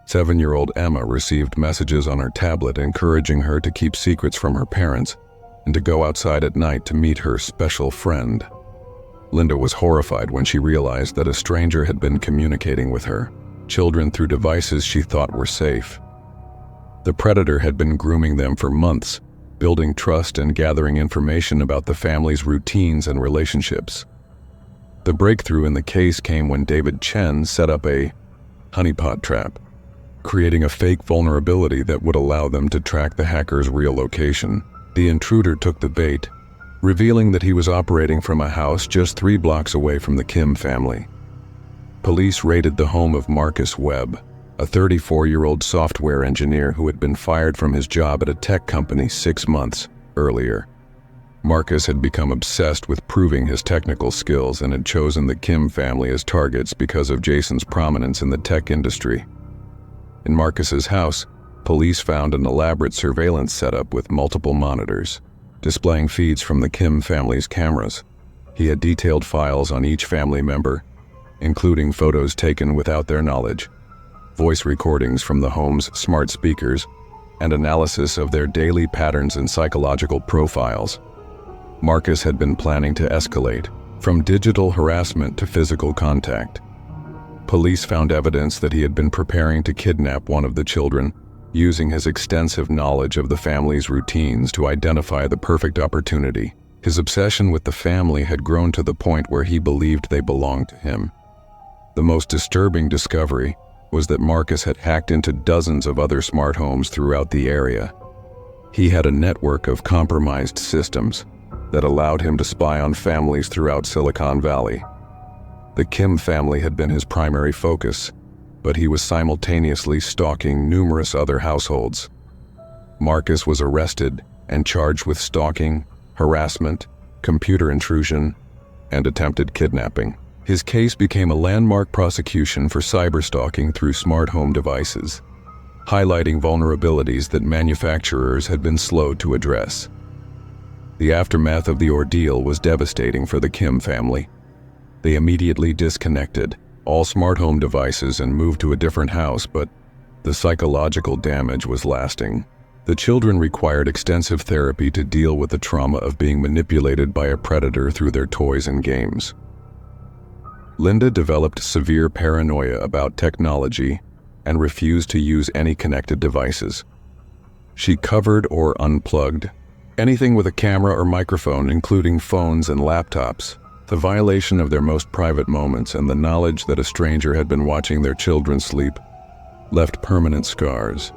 S2: 7-year-old Emma received messages on her tablet encouraging her to keep secrets from her parents and to go outside at night to meet her special friend. Linda was horrified when she realized that a stranger had been communicating with her children through devices she thought were safe. The predator had been grooming them for months, building trust and gathering information about the family's routines and relationships. The breakthrough in the case came when David Chen set up a honeypot trap, creating a fake vulnerability that would allow them to track the hacker's real location. The intruder took the bait, revealing that he was operating from a house just 3 blocks away from the Kim family. Police raided the home of Marcus Webb, a 34-year-old software engineer who had been fired from his job at a tech company 6 months earlier. Marcus had become obsessed with proving his technical skills and had chosen the Kim family as targets because of Jason's prominence in the tech industry. In Marcus's house, police found an elaborate surveillance setup with multiple monitors, displaying feeds from the Kim family's cameras. He had detailed files on each family member, including photos taken without their knowledge, voice recordings from the home's smart speakers, and analysis of their daily patterns and psychological profiles. Marcus had been planning to escalate from digital harassment to physical contact. Police found evidence that he had been preparing to kidnap one of the children, using his extensive knowledge of the family's routines to identify the perfect opportunity. His obsession with the family had grown to the point where he believed they belonged to him. The most disturbing discovery was that Marcus had hacked into dozens of other smart homes throughout the area. He had a network of compromised systems that allowed him to spy on families throughout Silicon Valley. The Kim family had been his primary focus, but he was simultaneously stalking numerous other households. Marcus was arrested and charged with stalking, harassment, computer intrusion, and attempted kidnapping. His case became a landmark prosecution for cyberstalking through smart home devices, highlighting vulnerabilities that manufacturers had been slow to address. The aftermath of the ordeal was devastating for the Kim family. They immediately disconnected all smart home devices and moved to a different house, but the psychological damage was lasting. The children required extensive therapy to deal with the trauma of being manipulated by a predator through their toys and games. Linda developed severe paranoia about technology and refused to use any connected devices. She covered or unplugged Anything with a camera or microphone, including phones and laptops. The violation of their most private moments and the knowledge that a stranger had been watching their children sleep left permanent scars.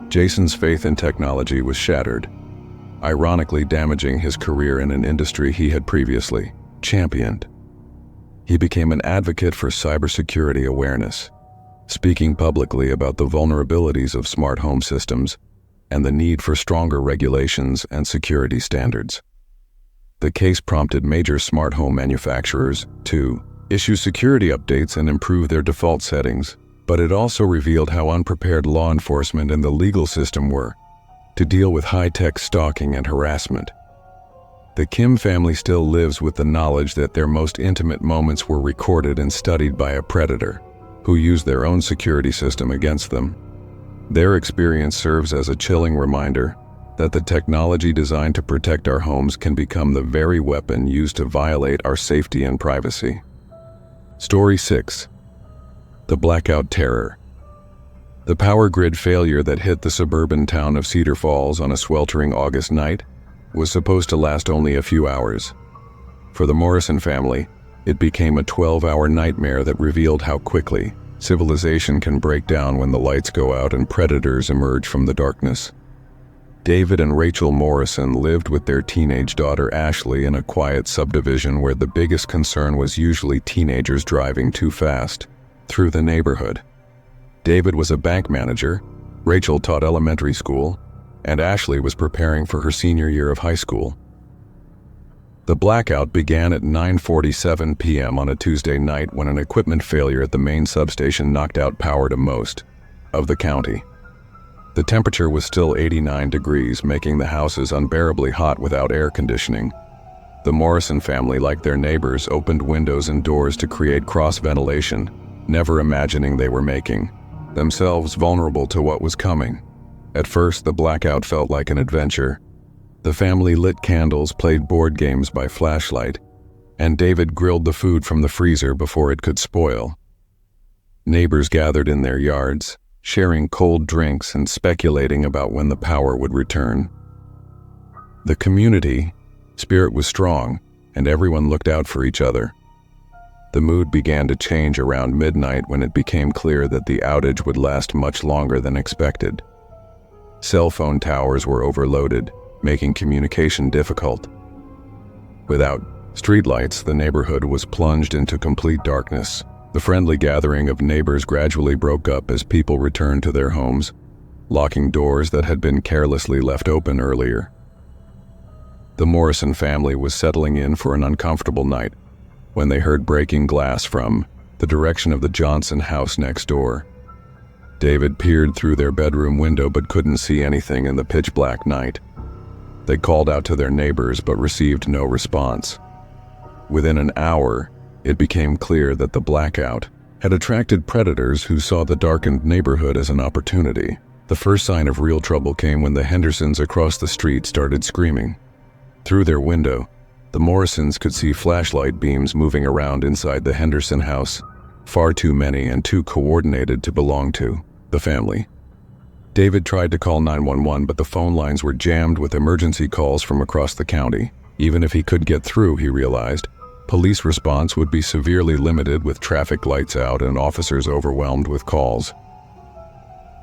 S2: Jason's faith in technology was shattered, ironically damaging his career in an industry he had previously championed. He became an advocate for cybersecurity awareness, speaking publicly about the vulnerabilities of smart home systems and the need for stronger regulations and security standards. The case prompted major smart home manufacturers to issue security updates and improve their default settings, but it also revealed how unprepared law enforcement and the legal system were to deal with high-tech stalking and harassment. The Kim family still lives with the knowledge that their most intimate moments were recorded and studied by a predator who used their own security system against them. Their experience serves as a chilling reminder that the technology designed to protect our homes can become the very weapon used to violate our safety and privacy. Story 6. The Blackout Terror. The power grid failure that hit the suburban town of Cedar Falls on a sweltering August night was supposed to last only a few hours. For the Morrison family, it became a 12-hour nightmare that revealed how quickly civilization can break down when the lights go out and predators emerge from the darkness. David and Rachel Morrison lived with their teenage daughter Ashley in a quiet subdivision where the biggest concern was usually teenagers driving too fast through the neighborhood. David was a bank manager, Rachel taught elementary school, and Ashley was preparing for her senior year of high school. The blackout began at 9:47 p.m. on a Tuesday night when an equipment failure at the main substation knocked out power to most of the county. The temperature was still 89 degrees, making the houses unbearably hot without air conditioning. The Morrison family, like their neighbors, opened windows and doors to create cross-ventilation, never imagining they were making themselves vulnerable to what was coming. At first, the blackout felt like an adventure. The family lit candles, played board games by flashlight, and David grilled the food from the freezer before it could spoil. Neighbors gathered in their yards, sharing cold drinks and speculating about when the power would return. The community spirit was strong, and everyone looked out for each other. The mood began to change around midnight when it became clear that the outage would last much longer than expected. Cell phone towers were overloaded, making communication difficult. Without streetlights, the neighborhood was plunged into complete darkness. The friendly gathering of neighbors gradually broke up as people returned to their homes, locking doors that had been carelessly left open earlier. The Morrison family was settling in for an uncomfortable night when they heard breaking glass from the direction of the Johnson house next door. David peered through their bedroom window but couldn't see anything in the pitch-black night. They called out to their neighbors but received no response. Within an hour, it became clear that the blackout had attracted predators who saw the darkened neighborhood as an opportunity. The first sign of real trouble came when the Hendersons across the street started screaming. Through their window, the Morrisons could see flashlight beams moving around inside the Henderson house, far too many and too coordinated to belong to the family. David tried to call 911, but the phone lines were jammed with emergency calls from across the county. Even if he could get through, he realized, police response would be severely limited with traffic lights out and officers overwhelmed with calls.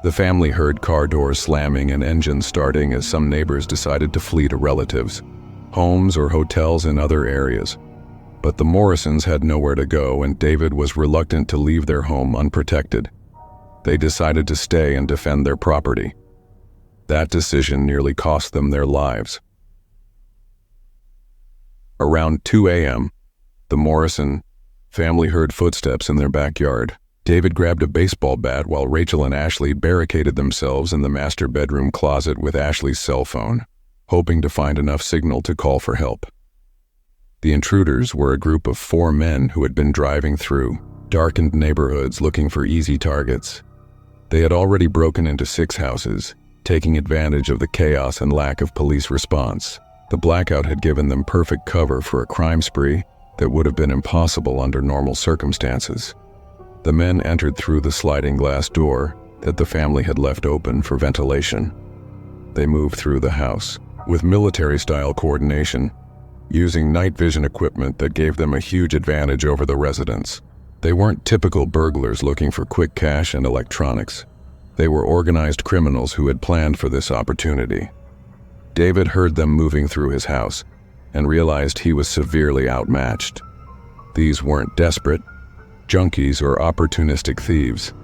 S2: The family heard car doors slamming and engines starting as some neighbors decided to flee to relatives, homes or hotels in other areas. But the Morrisons had nowhere to go, and David was reluctant to leave their home unprotected. They decided to stay and defend their property. That decision nearly cost them their lives. Around 2 a.m., the Morrison family heard footsteps in their backyard. David grabbed a baseball bat while Rachel and Ashley barricaded themselves in the master bedroom closet with Ashley's cell phone, hoping to find enough signal to call for help. The intruders were a group of 4 men who had been driving through darkened neighborhoods looking for easy targets. They had already broken into 6 houses, taking advantage of the chaos and lack of police response. The blackout had given them perfect cover for a crime spree that would have been impossible under normal circumstances. The men entered through the sliding glass door that the family had left open for ventilation. They moved through the house, with military-style coordination, using night vision equipment that gave them a huge advantage over the residents. They weren't typical burglars looking for quick cash and electronics. They were organized criminals who had planned for this opportunity. David heard them moving through his house and realized he was severely outmatched. These weren't desperate, junkies, or opportunistic thieves.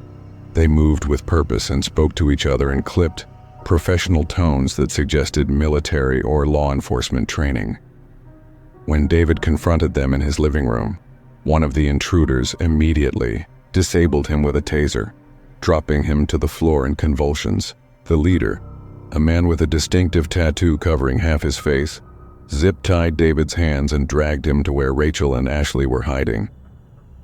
S2: They moved with purpose and spoke to each other in clipped, professional tones that suggested military or law enforcement training. When David confronted them in his living room, one of the intruders immediately disabled him with a taser, dropping him to the floor in convulsions. The leader, a man with a distinctive tattoo covering half his face, zip-tied David's hands and dragged him to where Rachel and Ashley were hiding.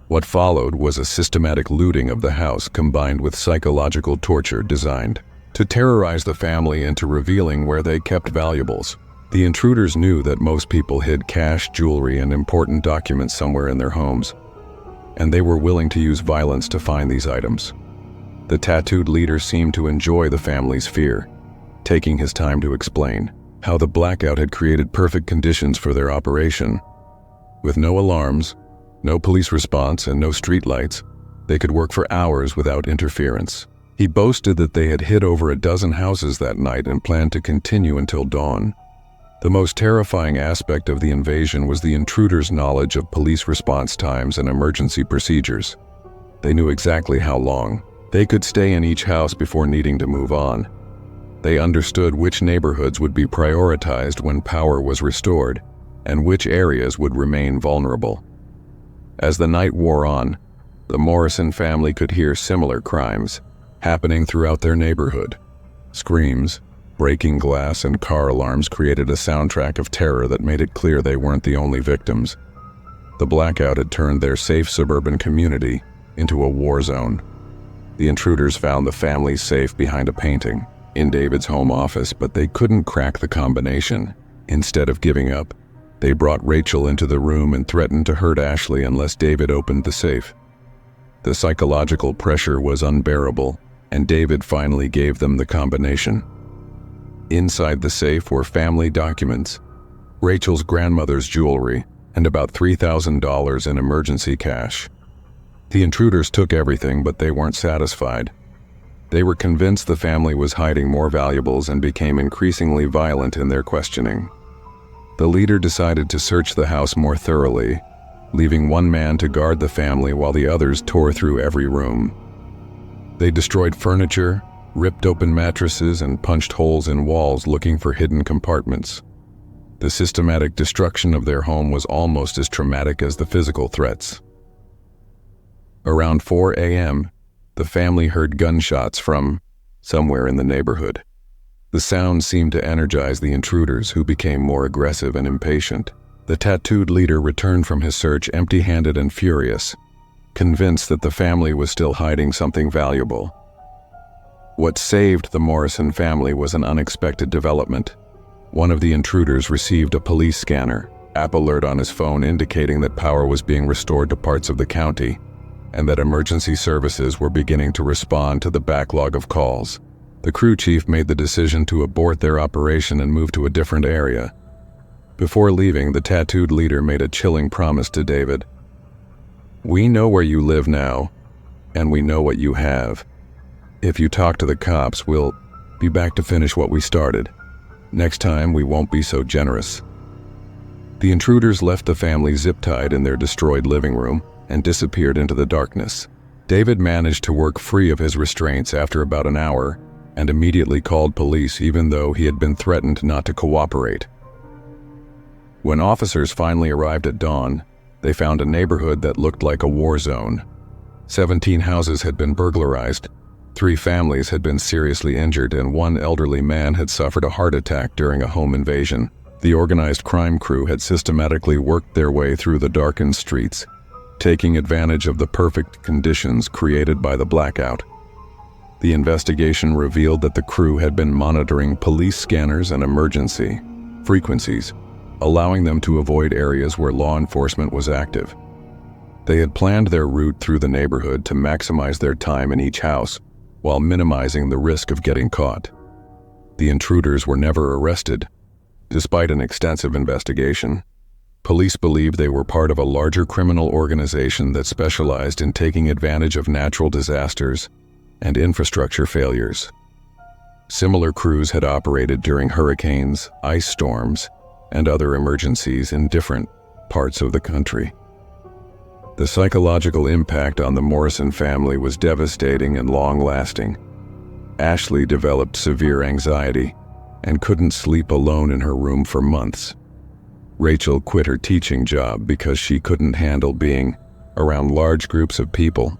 S2: What followed was a systematic looting of the house combined with psychological torture designed to terrorize the family into revealing where they kept valuables. The intruders knew that most people hid cash, jewelry, and important documents somewhere in their homes, and they were willing to use violence to find these items. The tattooed leader seemed to enjoy the family's fear, taking his time to explain how the blackout had created perfect conditions for their operation. With no alarms, no police response, and no streetlights, they could work for hours without interference. He boasted that they had hit over a dozen houses that night and planned to continue until dawn. The most terrifying aspect of the invasion was the intruders' knowledge of police response times and emergency procedures. They knew exactly how long they could stay in each house before needing to move on. They understood which neighborhoods would be prioritized when power was restored, and which areas would remain vulnerable. As the night wore on, the Morrison family could hear similar crimes happening throughout their neighborhood. Screams, breaking glass, and car alarms created a soundtrack of terror that made it clear they weren't the only victims. The blackout had turned their safe suburban community into a war zone. The intruders found the family's safe behind a painting in David's home office, but they couldn't crack the combination. Instead of giving up, they brought Rachel into the room and threatened to hurt Ashley unless David opened the safe. The psychological pressure was unbearable, and David finally gave them the combination. Inside the safe were family documents, Rachel's grandmother's jewelry, and about $3,000 in emergency cash. The intruders took everything, but they weren't satisfied. They were convinced the family was hiding more valuables and became increasingly violent in their questioning. The leader decided to search the house more thoroughly, leaving one man to guard the family while the others tore through every room. They destroyed furniture, ripped open mattresses, and punched holes in walls looking for hidden compartments. The systematic destruction of their home was almost as traumatic as the physical threats. Around 4 a.m., the family heard gunshots from somewhere in the neighborhood. The sound seemed to energize the intruders, who became more aggressive and impatient. The tattooed leader returned from his search empty-handed and furious, convinced that the family was still hiding something valuable. What saved the Morrison family was an unexpected development. One of the intruders received a police scanner, app alert on his phone indicating that power was being restored to parts of the county, and that emergency services were beginning to respond to the backlog of calls. The crew chief made the decision to abort their operation and move to a different area. Before leaving, the tattooed leader made a chilling promise to David. "We know where you live now, and we know what you have. If you talk to the cops, we'll be back to finish what we started. Next time, we won't be so generous." The intruders left the family zip-tied in their destroyed living room and disappeared into the darkness. David managed to work free of his restraints after about an hour and immediately called police, even though he had been threatened not to cooperate. When officers finally arrived at dawn, they found a neighborhood that looked like a war zone. 17 houses had been burglarized, 3 families had been seriously injured, and 1 elderly man had suffered a heart attack during a home invasion. The organized crime crew had systematically worked their way through the darkened streets, taking advantage of the perfect conditions created by the blackout. The investigation revealed that the crew had been monitoring police scanners and emergency frequencies, allowing them to avoid areas where law enforcement was active. They had planned their route through the neighborhood to maximize their time in each house, while minimizing the risk of getting caught. The intruders were never arrested, Despite an extensive investigation, police believed they were part of a larger criminal organization that specialized in taking advantage of natural disasters and infrastructure failures. Similar crews had operated during hurricanes, ice storms, and other emergencies in different parts of the country. The psychological impact on the Morrison family was devastating and long-lasting. Ashley developed severe anxiety and couldn't sleep alone in her room for months. Rachel quit her teaching job because she couldn't handle being around large groups of people.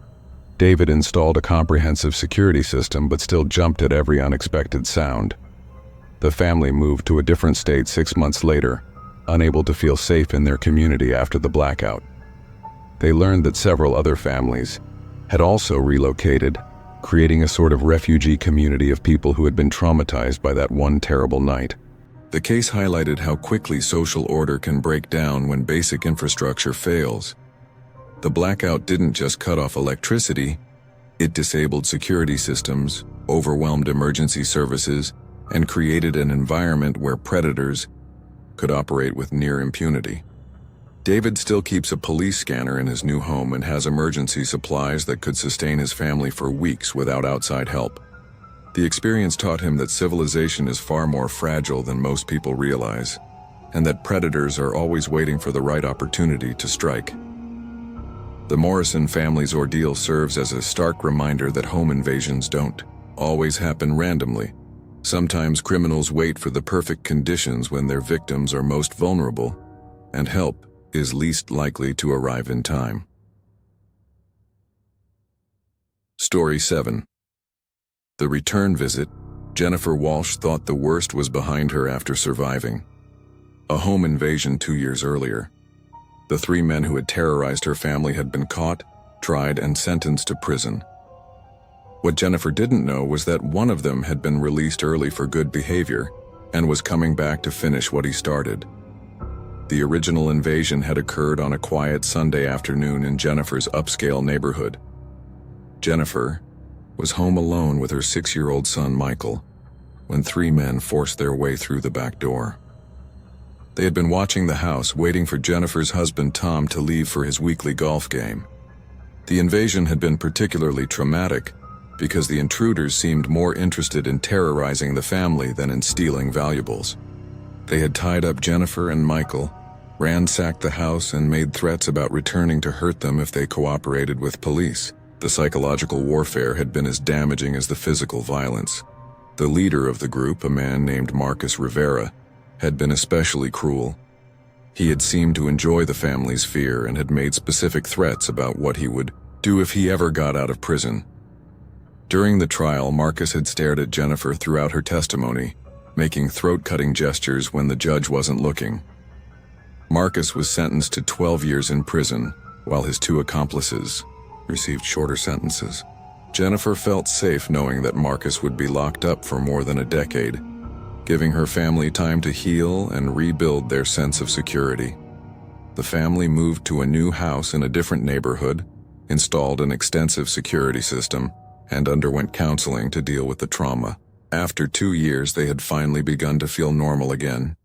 S2: David installed a comprehensive security system but still jumped at every unexpected sound. The family moved to a different state 6 months later, unable to feel safe in their community after the blackout. They learned that several other families had also relocated, creating a sort of refugee community of people who had been traumatized by that one terrible night. The case highlighted how quickly social order can break down when basic infrastructure fails. The blackout didn't just cut off electricity, it disabled security systems, overwhelmed emergency services, and created an environment where predators could operate with near impunity. David still keeps a police scanner in his new home and has emergency supplies that could sustain his family for weeks without outside help. The experience taught him that civilization is far more fragile than most people realize, and that predators are always waiting for the right opportunity to strike. The Morrison family's ordeal serves as a stark reminder that home invasions don't always happen randomly. Sometimes criminals wait for the perfect conditions when their victims are most vulnerable, and help is least likely to arrive in time. Story 7. The return visit. Jennifer Walsh thought the worst was behind her after surviving a home invasion 2 years earlier. The 3 men who had terrorized her family had been caught, tried, and sentenced to prison. What Jennifer didn't know was that one of them had been released early for good behavior and was coming back to finish what he started. The original invasion had occurred on a quiet Sunday afternoon in Jennifer's upscale neighborhood. Jennifer was home alone with her 6-year-old son Michael when 3 men forced their way through the back door. They had been watching the house, waiting for Jennifer's husband Tom to leave for his weekly golf game. The invasion had been particularly traumatic because the intruders seemed more interested in terrorizing the family than in stealing valuables. They had tied up Jennifer and Michael, ransacked the house, and made threats about returning to hurt them if they cooperated with police. The psychological warfare had been as damaging as the physical violence. The leader of the group, a man named Marcus Rivera, had been especially cruel. He had seemed to enjoy the family's fear and had made specific threats about what he would do if he ever got out of prison. During the trial, Marcus had stared at Jennifer throughout her testimony, making throat-cutting gestures when the judge wasn't looking. Marcus was sentenced to 12 years in prison, while his 2 accomplices received shorter sentences. Jennifer felt safe knowing that Marcus would be locked up for more than a decade, giving her family time to heal and rebuild their sense of security. The family moved to a new house in a different neighborhood, installed an extensive security system, and underwent counseling to deal with the trauma. After 2 years, they had finally begun to feel normal again.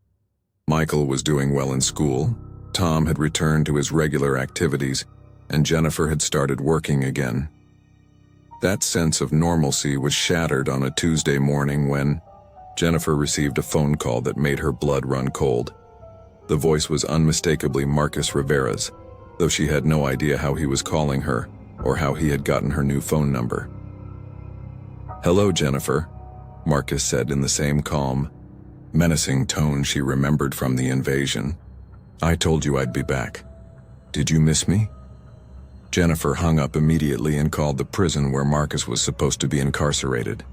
S2: Michael was doing well in school, Tom had returned to his regular activities, and Jennifer had started working again. That sense of normalcy was shattered on a Tuesday morning when Jennifer received a phone call that made her blood run cold. The voice was unmistakably Marcus Rivera's, though she had no idea how he was calling her or how he had gotten her new phone number. "Hello, Jennifer," Marcus said in the same calm, menacing tone she remembered from the invasion. "I told you I'd be back. Did you miss me?" Jennifer hung up immediately and called the prison where Marcus was supposed to be incarcerated.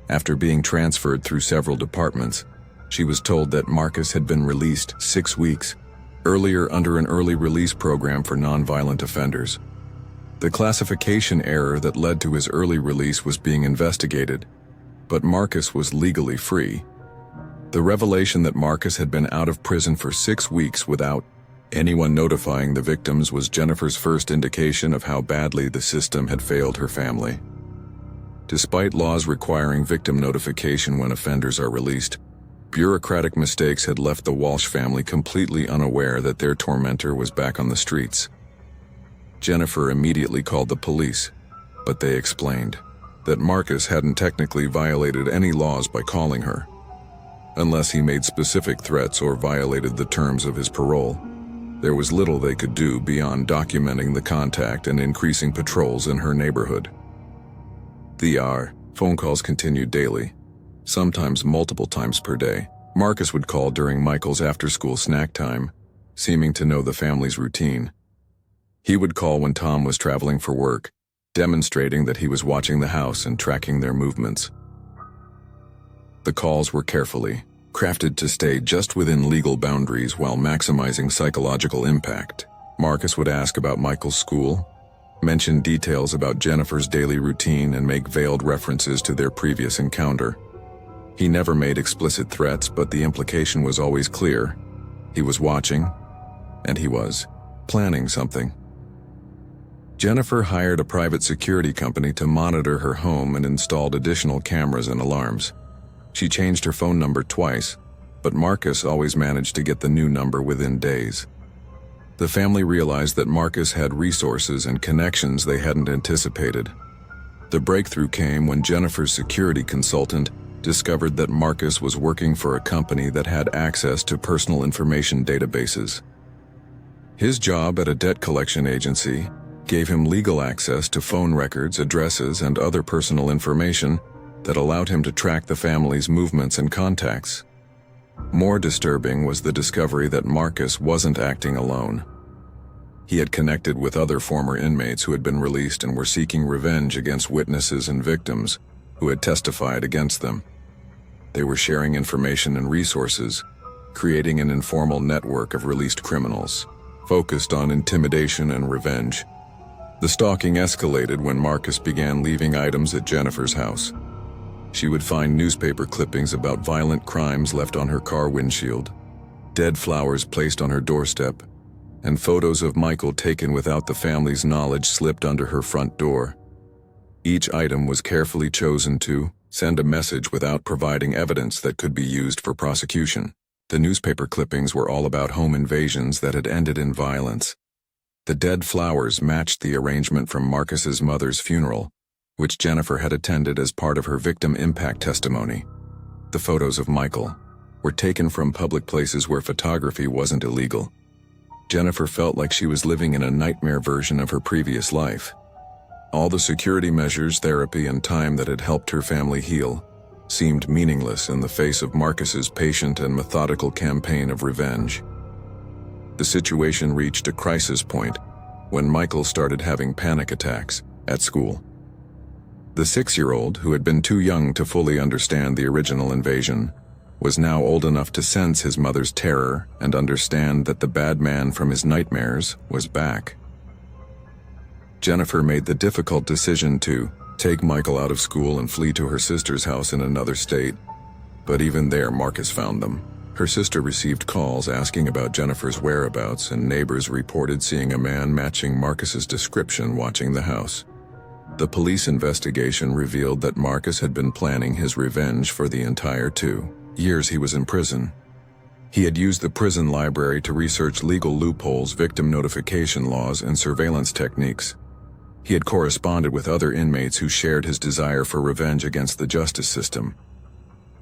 S2: After being transferred through several departments, she was told that Marcus had been released 6 weeks earlier under an early release program for nonviolent offenders. The classification error that led to his early release was being investigated, but Marcus was legally free. The revelation that Marcus had been out of prison for 6 weeks without anyone notifying the victims was Jennifer's first indication of how badly the system had failed her family. Despite laws requiring victim notification when offenders are released, Bureaucratic mistakes had left the Walsh family completely unaware that their tormentor was back on the streets. Jennifer immediately called the police, but they explained that Marcus hadn't technically violated any laws by calling her, unless he made specific threats or violated the terms of his parole. There was little they could do beyond documenting the contact and increasing patrols in her neighborhood. The phone calls continued daily, sometimes multiple times per day. Marcus would call during Michael's after-school snack time, seeming to know the family's routine. He would call when Tom was traveling for work, demonstrating that he was watching the house and tracking their movements. The calls were carefully crafted to stay just within legal boundaries while maximizing psychological impact. Marcus would ask about Michael's school, mention details about Jennifer's daily routine, and make veiled references to their previous encounter. He never made explicit threats, but the implication was always clear. He was watching, and he was planning something. Jennifer hired a private security company to monitor her home and installed additional cameras and alarms. She changed her phone number twice, but Marcus always managed to get the new number within days. The family realized that Marcus had resources and connections they hadn't anticipated. The breakthrough came when Jennifer's security consultant discovered that Marcus was working for a company that had access to personal information databases. His job at a debt collection agency gave him legal access to phone records, addresses, and other personal information that allowed him to track the family's movements and contacts. More disturbing was the discovery that Marcus wasn't acting alone. He had connected with other former inmates who had been released and were seeking revenge against witnesses and victims who had testified against them. They were sharing information and resources, creating an informal network of released criminals, focused on intimidation and revenge. The stalking escalated when Marcus began leaving items at Jennifer's house. She would find newspaper clippings about violent crimes left on her car windshield, dead flowers placed on her doorstep, and photos of Michael taken without the family's knowledge slipped under her front door. Each item was carefully chosen to send a message without providing evidence that could be used for prosecution. The newspaper clippings were all about home invasions that had ended in violence. The dead flowers matched the arrangement from Marcus's mother's funeral, which Jennifer had attended as part of her victim impact testimony. The photos of Michael were taken from public places where photography wasn't illegal. Jennifer felt like she was living in a nightmare version of her previous life. All the security measures, therapy, and time that had helped her family heal seemed meaningless in the face of Marcus's patient and methodical campaign of revenge. The situation reached a crisis point when Michael started having panic attacks at school. The 6-year-old, who had been too young to fully understand the original invasion, was now old enough to sense his mother's terror and understand that the bad man from his nightmares was back. Jennifer made the difficult decision to take Michael out of school and flee to her sister's house in another state, but even there Marcus found them. Her sister received calls asking about Jennifer's whereabouts, and neighbors reported seeing a man matching Marcus's description watching the house. The police investigation revealed that Marcus had been planning his revenge for the entire 2 years he was in prison. He had used the prison library to research legal loopholes, victim notification laws, and surveillance techniques. He had corresponded with other inmates who shared his desire for revenge against the justice system.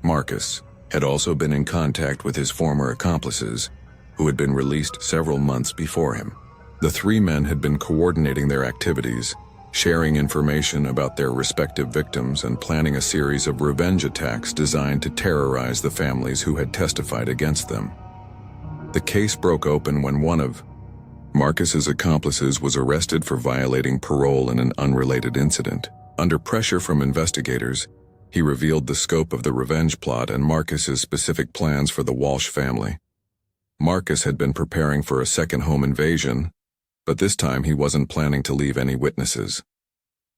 S2: Marcus had also been in contact with his former accomplices, who had been released several months before him. The 3 men had been coordinating their activities, sharing information about their respective victims, and planning a series of revenge attacks designed to terrorize the families who had testified against them. The case broke open when one of Marcus's accomplices was arrested for violating parole in an unrelated incident. Under pressure from investigators, he revealed the scope of the revenge plot and Marcus's specific plans for the Walsh family. Marcus had been preparing for a second home invasion, but this time he wasn't planning to leave any witnesses.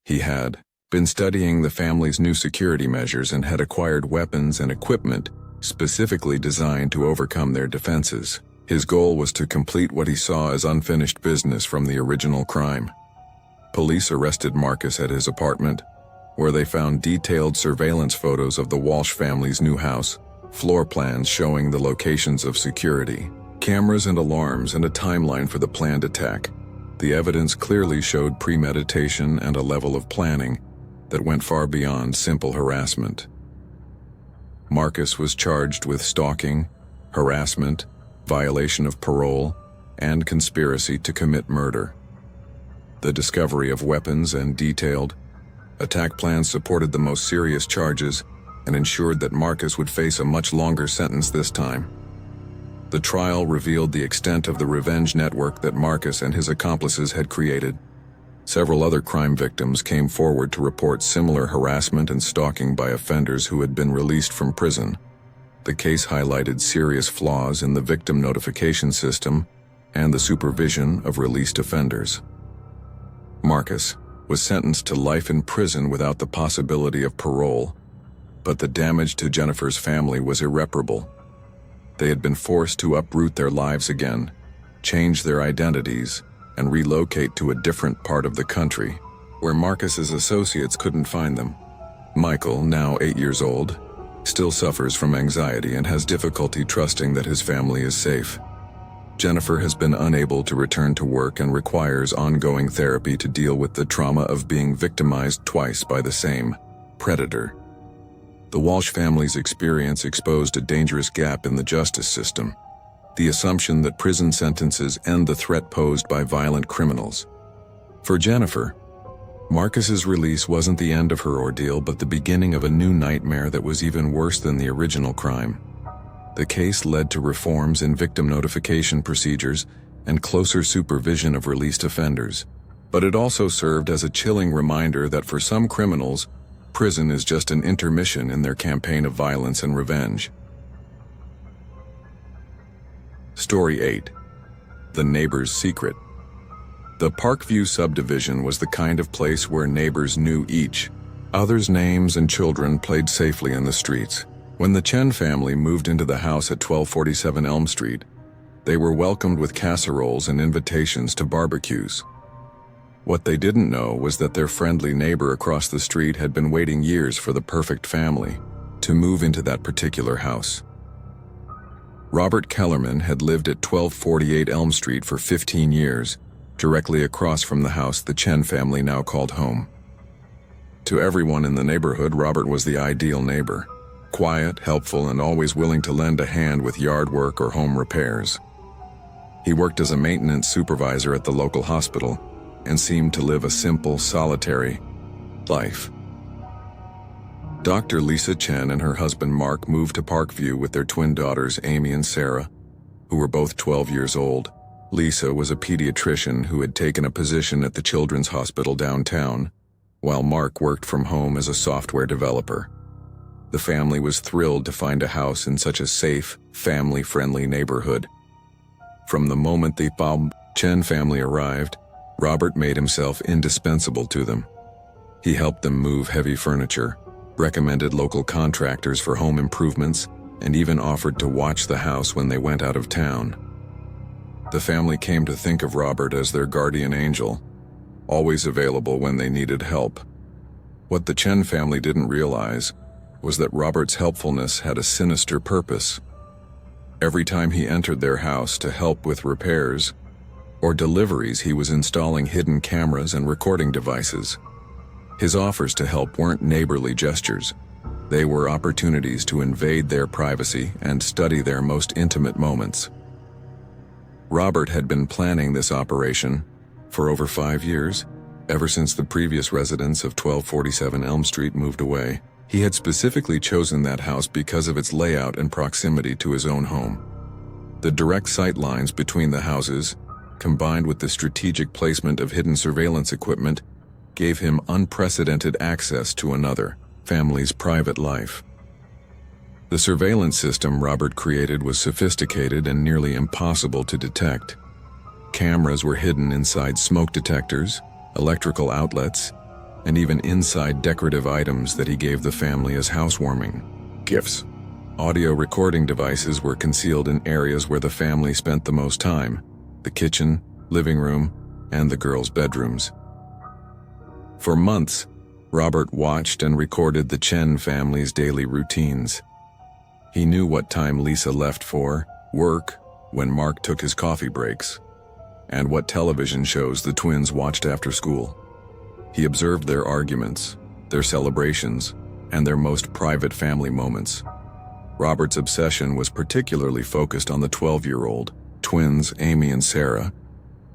S2: He had been studying the family's new security measures and had acquired weapons and equipment specifically designed to overcome their defenses. His goal was to complete what he saw as unfinished business from the original crime. Police arrested Marcus at his apartment, where they found detailed surveillance photos of the Walsh family's new house, floor plans showing the locations of security, cameras and alarms, and a timeline for the planned attack. The evidence clearly showed premeditation and a level of planning that went far beyond simple harassment. Marcus was charged with stalking, harassment, violation of parole, and conspiracy to commit murder. The discovery of weapons and detailed attack plans supported the most serious charges and ensured that Marcus would face a much longer sentence this time. The trial revealed the extent of the revenge network that Marcus and his accomplices had created. Several other crime victims came forward to report similar harassment and stalking by offenders who had been released from prison. The case highlighted serious flaws in the victim notification system and the supervision of released offenders. Marcus was sentenced to life in prison without the possibility of parole, but the damage to Jennifer's family was irreparable. They had been forced to uproot their lives again, change their identities, and relocate to a different part of the country, where Marcus's associates couldn't find them. Michael, now 8 years old, still suffers from anxiety and has difficulty trusting that his family is safe. Jennifer has been unable to return to work and requires ongoing therapy to deal with the trauma of being victimized twice by the same predator. The Walsh family's experience exposed a dangerous gap in the justice system: the assumption that prison sentences end the threat posed by violent criminals. For Jennifer, Marcus's release wasn't the end of her ordeal, but the beginning of a new nightmare that was even worse than the original crime. The case led to reforms in victim notification procedures and closer supervision of released offenders. But it also served as a chilling reminder that for some criminals, prison is just an intermission in their campaign of violence and revenge. Story 8. The Neighbor's Secret. The Parkview subdivision was the kind of place where neighbors knew each other's names and children played safely in the streets. When the Chen family moved into the house at 1247 Elm Street, they were welcomed with casseroles and invitations to barbecues. What they didn't know was that their friendly neighbor across the street had been waiting years for the perfect family to move into that particular house. Robert Kellerman had lived at 1248 Elm Street for 15 years, directly across from the house the Chen family now called home. To everyone in the neighborhood, Robert was the ideal neighbor: quiet, helpful, and always willing to lend a hand with yard work or home repairs. He worked as a maintenance supervisor at the local hospital and seemed to live a simple, solitary life. Dr. Lisa Chen and her husband Mark moved to Parkview with their twin daughters Amy and Sarah, who were both 12 years old. Lisa was a pediatrician who had taken a position at the Children's Hospital downtown, while Mark worked from home as a software developer. The family was thrilled to find a house in such a safe, family-friendly neighborhood. From the moment the Chen family arrived, Robert made himself indispensable to them. He helped them move heavy furniture, recommended local contractors for home improvements, and even offered to watch the house when they went out of town. The family came to think of Robert as their guardian angel, always available when they needed help. What the Chen family didn't realize was that Robert's helpfulness had a sinister purpose. Every time he entered their house to help with repairs or deliveries, he was installing hidden cameras and recording devices. His offers to help weren't neighborly gestures. They were opportunities to invade their privacy and study their most intimate moments. Robert had been planning this operation for over 5 years, ever since the previous residents of 1247 Elm Street moved away. He had specifically chosen that house because of its layout and proximity to his own home. The direct sight lines between the houses, combined with the strategic placement of hidden surveillance equipment, gave him unprecedented access to another family's private life. The surveillance system Robert created was sophisticated and nearly impossible to detect. Cameras were hidden inside smoke detectors, electrical outlets, and even inside decorative items that he gave the family as housewarming gifts. Audio recording devices were concealed in areas where the family spent the most time: the kitchen, living room, and the girls' bedrooms. For months, Robert watched and recorded the Chen family's daily routines. He knew what time Lisa left for work, when Mark took his coffee breaks, and what television shows the twins watched after school. He observed their arguments, their celebrations, and their most private family moments. Robert's obsession was particularly focused on the 12-year-old twins, Amy and Sarah.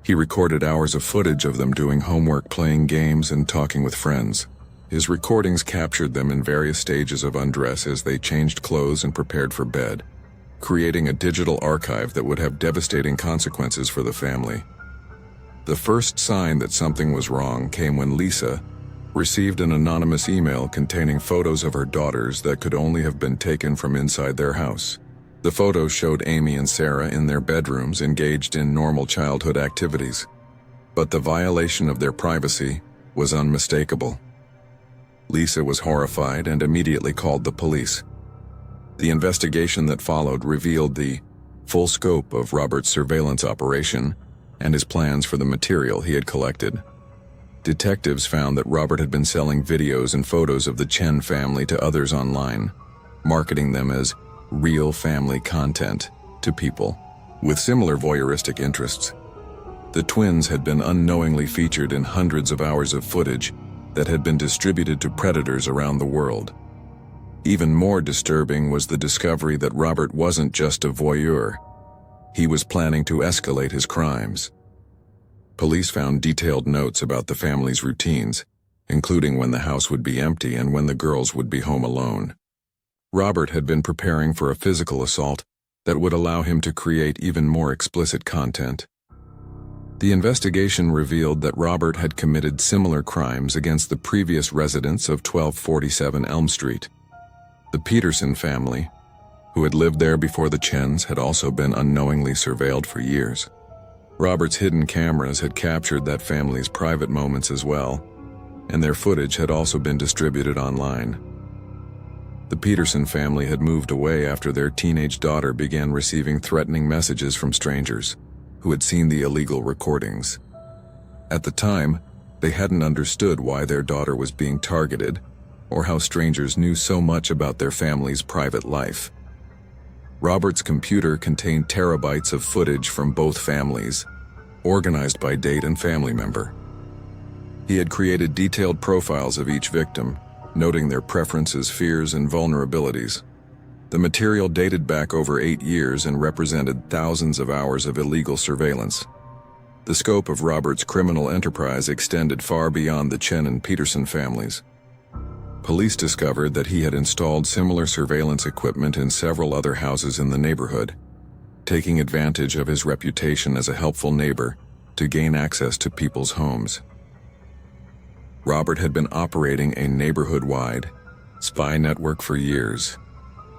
S2: He recorded hours of footage of them doing homework, playing games, and talking with friends. His recordings captured them in various stages of undress as they changed clothes and prepared for bed, creating a digital archive that would have devastating consequences for the family. The first sign that something was wrong came when Lisa received an anonymous email containing photos of her daughters that could only have been taken from inside their house. The photos showed Amy and Sarah in their bedrooms engaged in normal childhood activities, but the violation of their privacy was unmistakable. Lisa was horrified and immediately called the police. The investigation that followed revealed the full scope of Robert's surveillance operation and his plans for the material he had collected. Detectives found that Robert had been selling videos and photos of the Chen family to others online, marketing them as real family content to people with similar voyeuristic interests. The twins had been unknowingly featured in hundreds of hours of footage that had been distributed to predators around the world. Even more disturbing was the discovery that Robert wasn't just a voyeur. He was planning to escalate his crimes. Police found detailed notes about the family's routines, including when the house would be empty and when the girls would be home alone. Robert had been preparing for a physical assault that would allow him to create even more explicit content. The investigation revealed that Robert had committed similar crimes against the previous residents of 1247 Elm Street. The Peterson family, who had lived there before the Chens, had also been unknowingly surveilled for years. Robert's hidden cameras had captured that family's private moments as well, and their footage had also been distributed online. The Peterson family had moved away after their teenage daughter began receiving threatening messages from strangers who had seen the illegal recordings. At the time, they hadn't understood why their daughter was being targeted or how strangers knew so much about their family's private life. Robert's computer contained terabytes of footage from both families, organized by date and family member. He had created detailed profiles of each victim, noting their preferences, fears, and vulnerabilities. The material dated back over 8 years and represented thousands of hours of illegal surveillance. The scope of Robert's criminal enterprise extended far beyond the Chen and Peterson families. Police discovered that he had installed similar surveillance equipment in several other houses in the neighborhood, taking advantage of his reputation as a helpful neighbor to gain access to people's homes. Robert had been operating a neighborhood-wide spy network for years,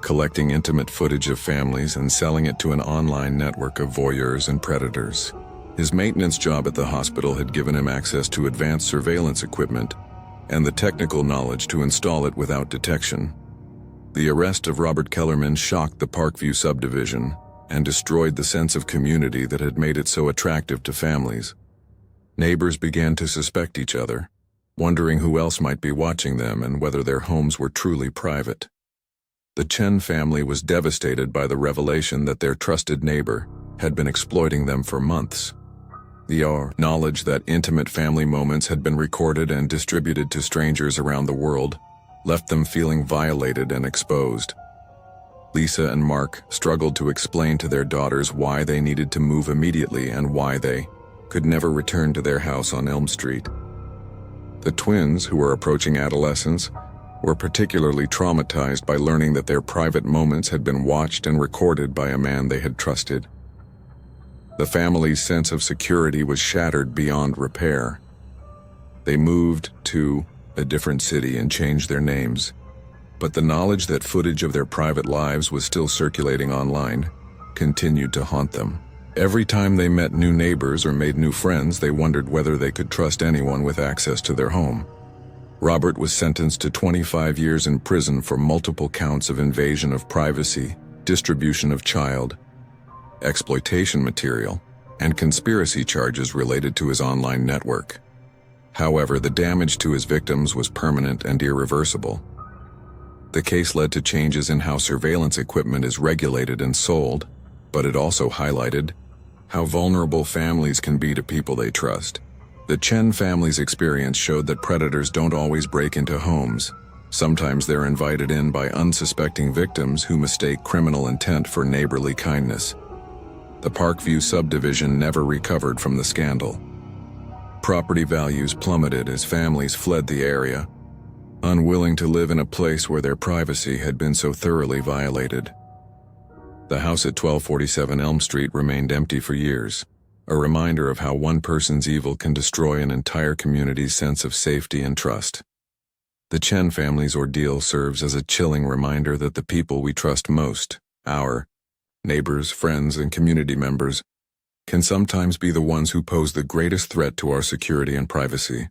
S2: collecting intimate footage of families and selling it to an online network of voyeurs and predators. His maintenance job at the hospital had given him access to advanced surveillance equipment and the technical knowledge to install it without detection. The arrest of Robert Kellerman shocked the Parkview subdivision and destroyed the sense of community that had made it so attractive to families. Neighbors began to suspect each other, wondering who else might be watching them and whether their homes were truly private. The Chen family was devastated by the revelation that their trusted neighbor had been exploiting them for months. The knowledge that intimate family moments had been recorded and distributed to strangers around the world left them feeling violated and exposed. Lisa and Mark struggled to explain to their daughters why they needed to move immediately and why they could never return to their house on Elm Street. The twins, who were approaching adolescence, were particularly traumatized by learning that their private moments had been watched and recorded by a man they had trusted. The family's sense of security was shattered beyond repair. They moved to a different city and changed their names, but the knowledge that footage of their private lives was still circulating online continued to haunt them. Every time they met new neighbors or made new friends, they wondered whether they could trust anyone with access to their home. Robert was sentenced to 25 years in prison for multiple counts of invasion of privacy, distribution of child exploitation material, and conspiracy charges related to his online network. However, the damage to his victims was permanent and irreversible. The case led to changes in how surveillance equipment is regulated and sold, but it also highlighted how vulnerable families can be to people they trust. The Chen family's experience showed that predators don't always break into homes. Sometimes they're invited in by unsuspecting victims who mistake criminal intent for neighborly kindness. The Parkview subdivision never recovered from the scandal. Property values plummeted as families fled the area, unwilling to live in a place where their privacy had been so thoroughly violated. The house at 1247 Elm Street remained empty for years, a reminder of how one person's evil can destroy an entire community's sense of safety and trust. The Chen family's ordeal serves as a chilling reminder that the people we trust most, our neighbors, friends, and community members, can sometimes be the ones who pose the greatest threat to our security and privacy.